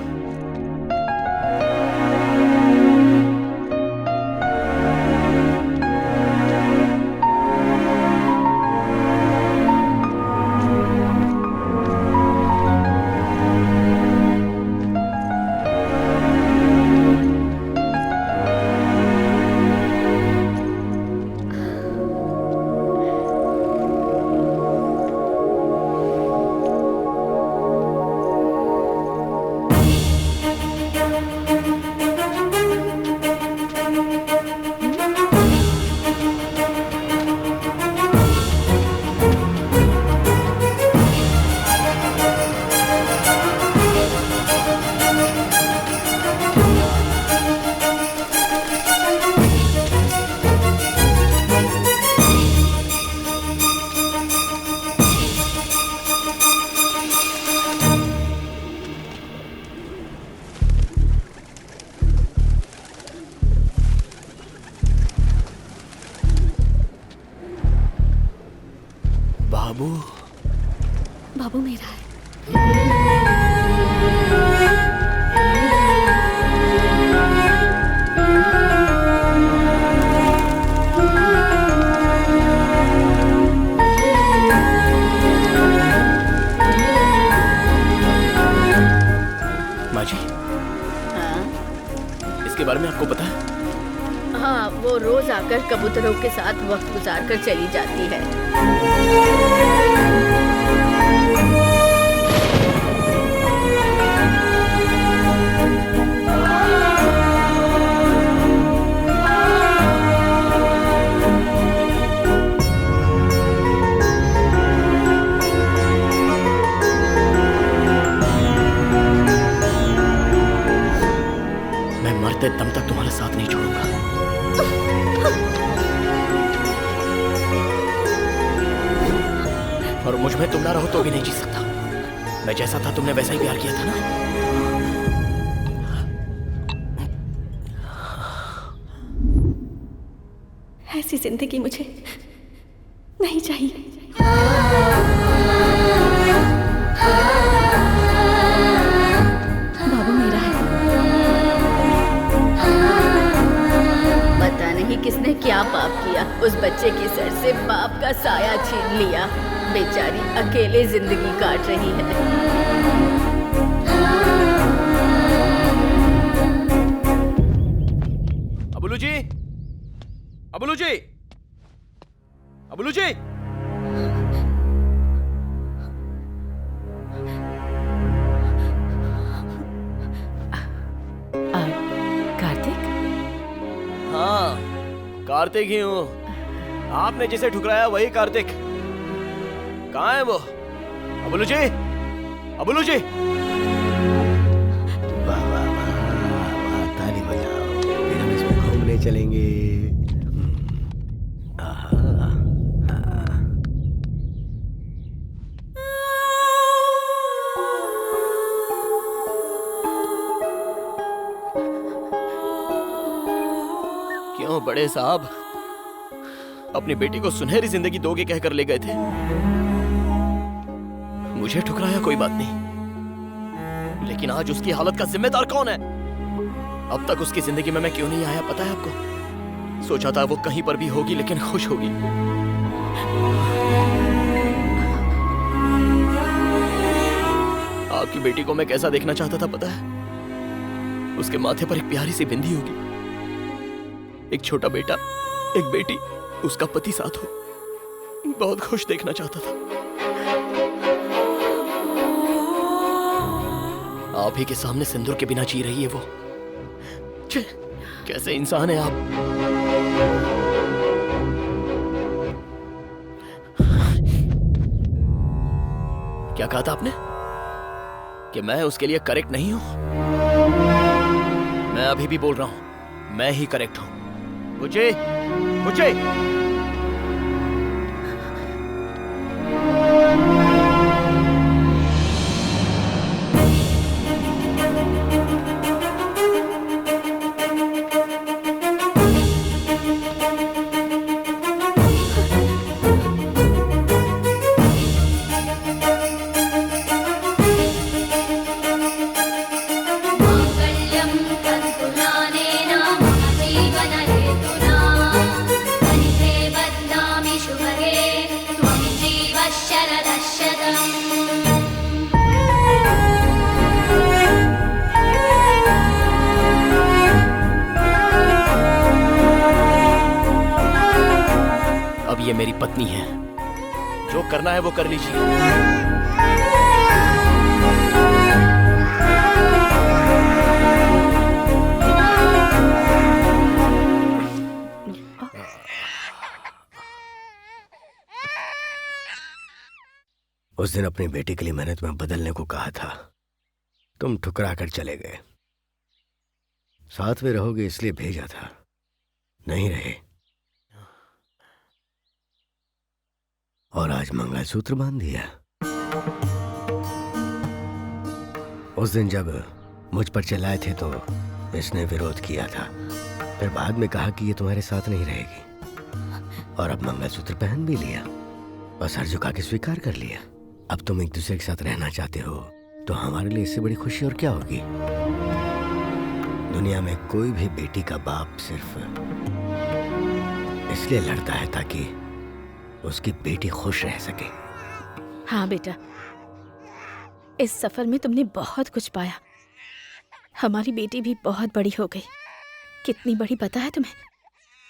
बाबू मेरा है। माँ जी, हाँ? इसके बारे में आपको पता है? हाँ, वो रोज आकर कबूतरों के साथ वक्त गुजार कर चली जाती है। मैं मरते दम तक तुम्हारा साथ नहीं छोड़ूंगा। और मुझ में तुम ना रहो तो भी नहीं जी सकता। मैं जैसा था तुमने वैसा ही प्यार किया था ना? जिंदगी मुझे नहीं चाहिए। बाबू मेरा है। पता नहीं किसने क्या पाप किया, उस बच्चे के सर से बाप का साया छीन लिया। बेचारी अकेले जिंदगी काट रही है। अबुलू जी, अबुलू जी, अबुलू जी। कार्तिक? हाँ, कार्तिक ही हूँ। आपने जिसे ठुकराया वही कार्तिक। कहाँ है वो? अबुलू जी, अबुलू जी। वाह वाह वाह, ताली बजाओ। फिर हम इसमें घूमने चलेंगे। क्यों बड़े साहब अपनी बेटी को सुनहरी जिंदगी दोगे कहकर ले गए थे? मुझे ठुकराया कोई बात नहीं, लेकिन आज उसकी हालत का जिम्मेदार कौन है? अब तक उसकी जिंदगी में मैं क्यों नहीं आया पता है आपको? सोचा था वो कहीं पर भी होगी लेकिन खुश होगी। आपकी बेटी को मैं कैसा देखना चाहता था पता है? उसके माथे पर एक प्यारी सी बिंदी होगी, एक छोटा बेटा, एक बेटी, उसका पति साथ हो। बहुत खुश देखना चाहता था। आप ही के सामने सिंदूर के बिना जी रही है वो। छे, कैसे इंसान है आप? क्या कहा था आपने? कि मैं उसके लिए करेक्ट नहीं हूं? मैं अभी भी बोल रहा हूं, मैं ही करेक्ट हूं। मुझे ये मेरी पत्नी है, जो करना है वो कर लीजिए। उस दिन अपनी बेटी के लिए मैंने तुम्हें बदलने को कहा था, तुम ठुकरा कर चले गए। साथ में रहोगे इसलिए भेजा था, नहीं रहे। और आज मंगलसूत्र बांध दिया। उस दिन जब मुझ पर चिल्लाए थे तो इसने विरोध किया था, फिर बाद में कहा कि ये तुम्हारे साथ नहीं रहेगी, और अब मंगलसूत्र पहन भी लिया और सर झुका के स्वीकार कर लिया। अब तुम एक दूसरे के साथ रहना चाहते हो तो हमारे लिए इससे बड़ी खुशी और क्या होगी? दुनिया में कोई भी बेटी का बाप सिर्फ इसलिए लड़ता है ताकि उसकी बेटी खुश रह सके। हाँ बेटा, इस सफर में तुमने बहुत कुछ पाया। हमारी बेटी भी बहुत बड़ी हो गई। कितनी बड़ी पता है तुम्हें?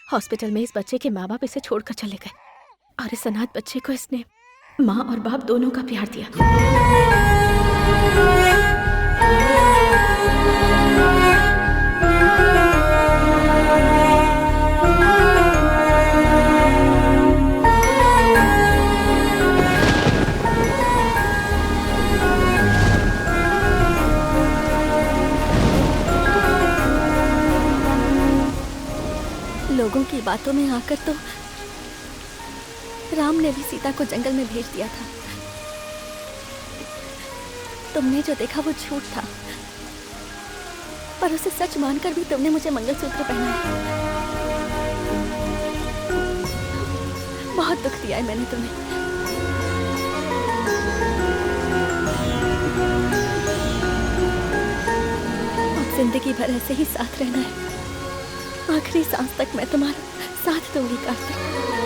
हॉस्पिटल में इस बच्चे के माँ बाप इसे छोड़कर चले गए, और इस अनाथ बच्चे को इसने माँ और बाप दोनों का प्यार दिया। लोगों की बातों में आकर तो राम ने भी सीता को जंगल में भेज दिया था। तुमने जो देखा वो झूठ था, पर उसे सच मानकर भी तुमने मुझे मंगलसूत्र पहनाया। बहुत दुख दिया है मैंने तुम्हें। अब जिंदगी भर ऐसे ही साथ रहना है। आखिरी सांस तक मैं तुम्हारा साथ दूंगी कार्तिक।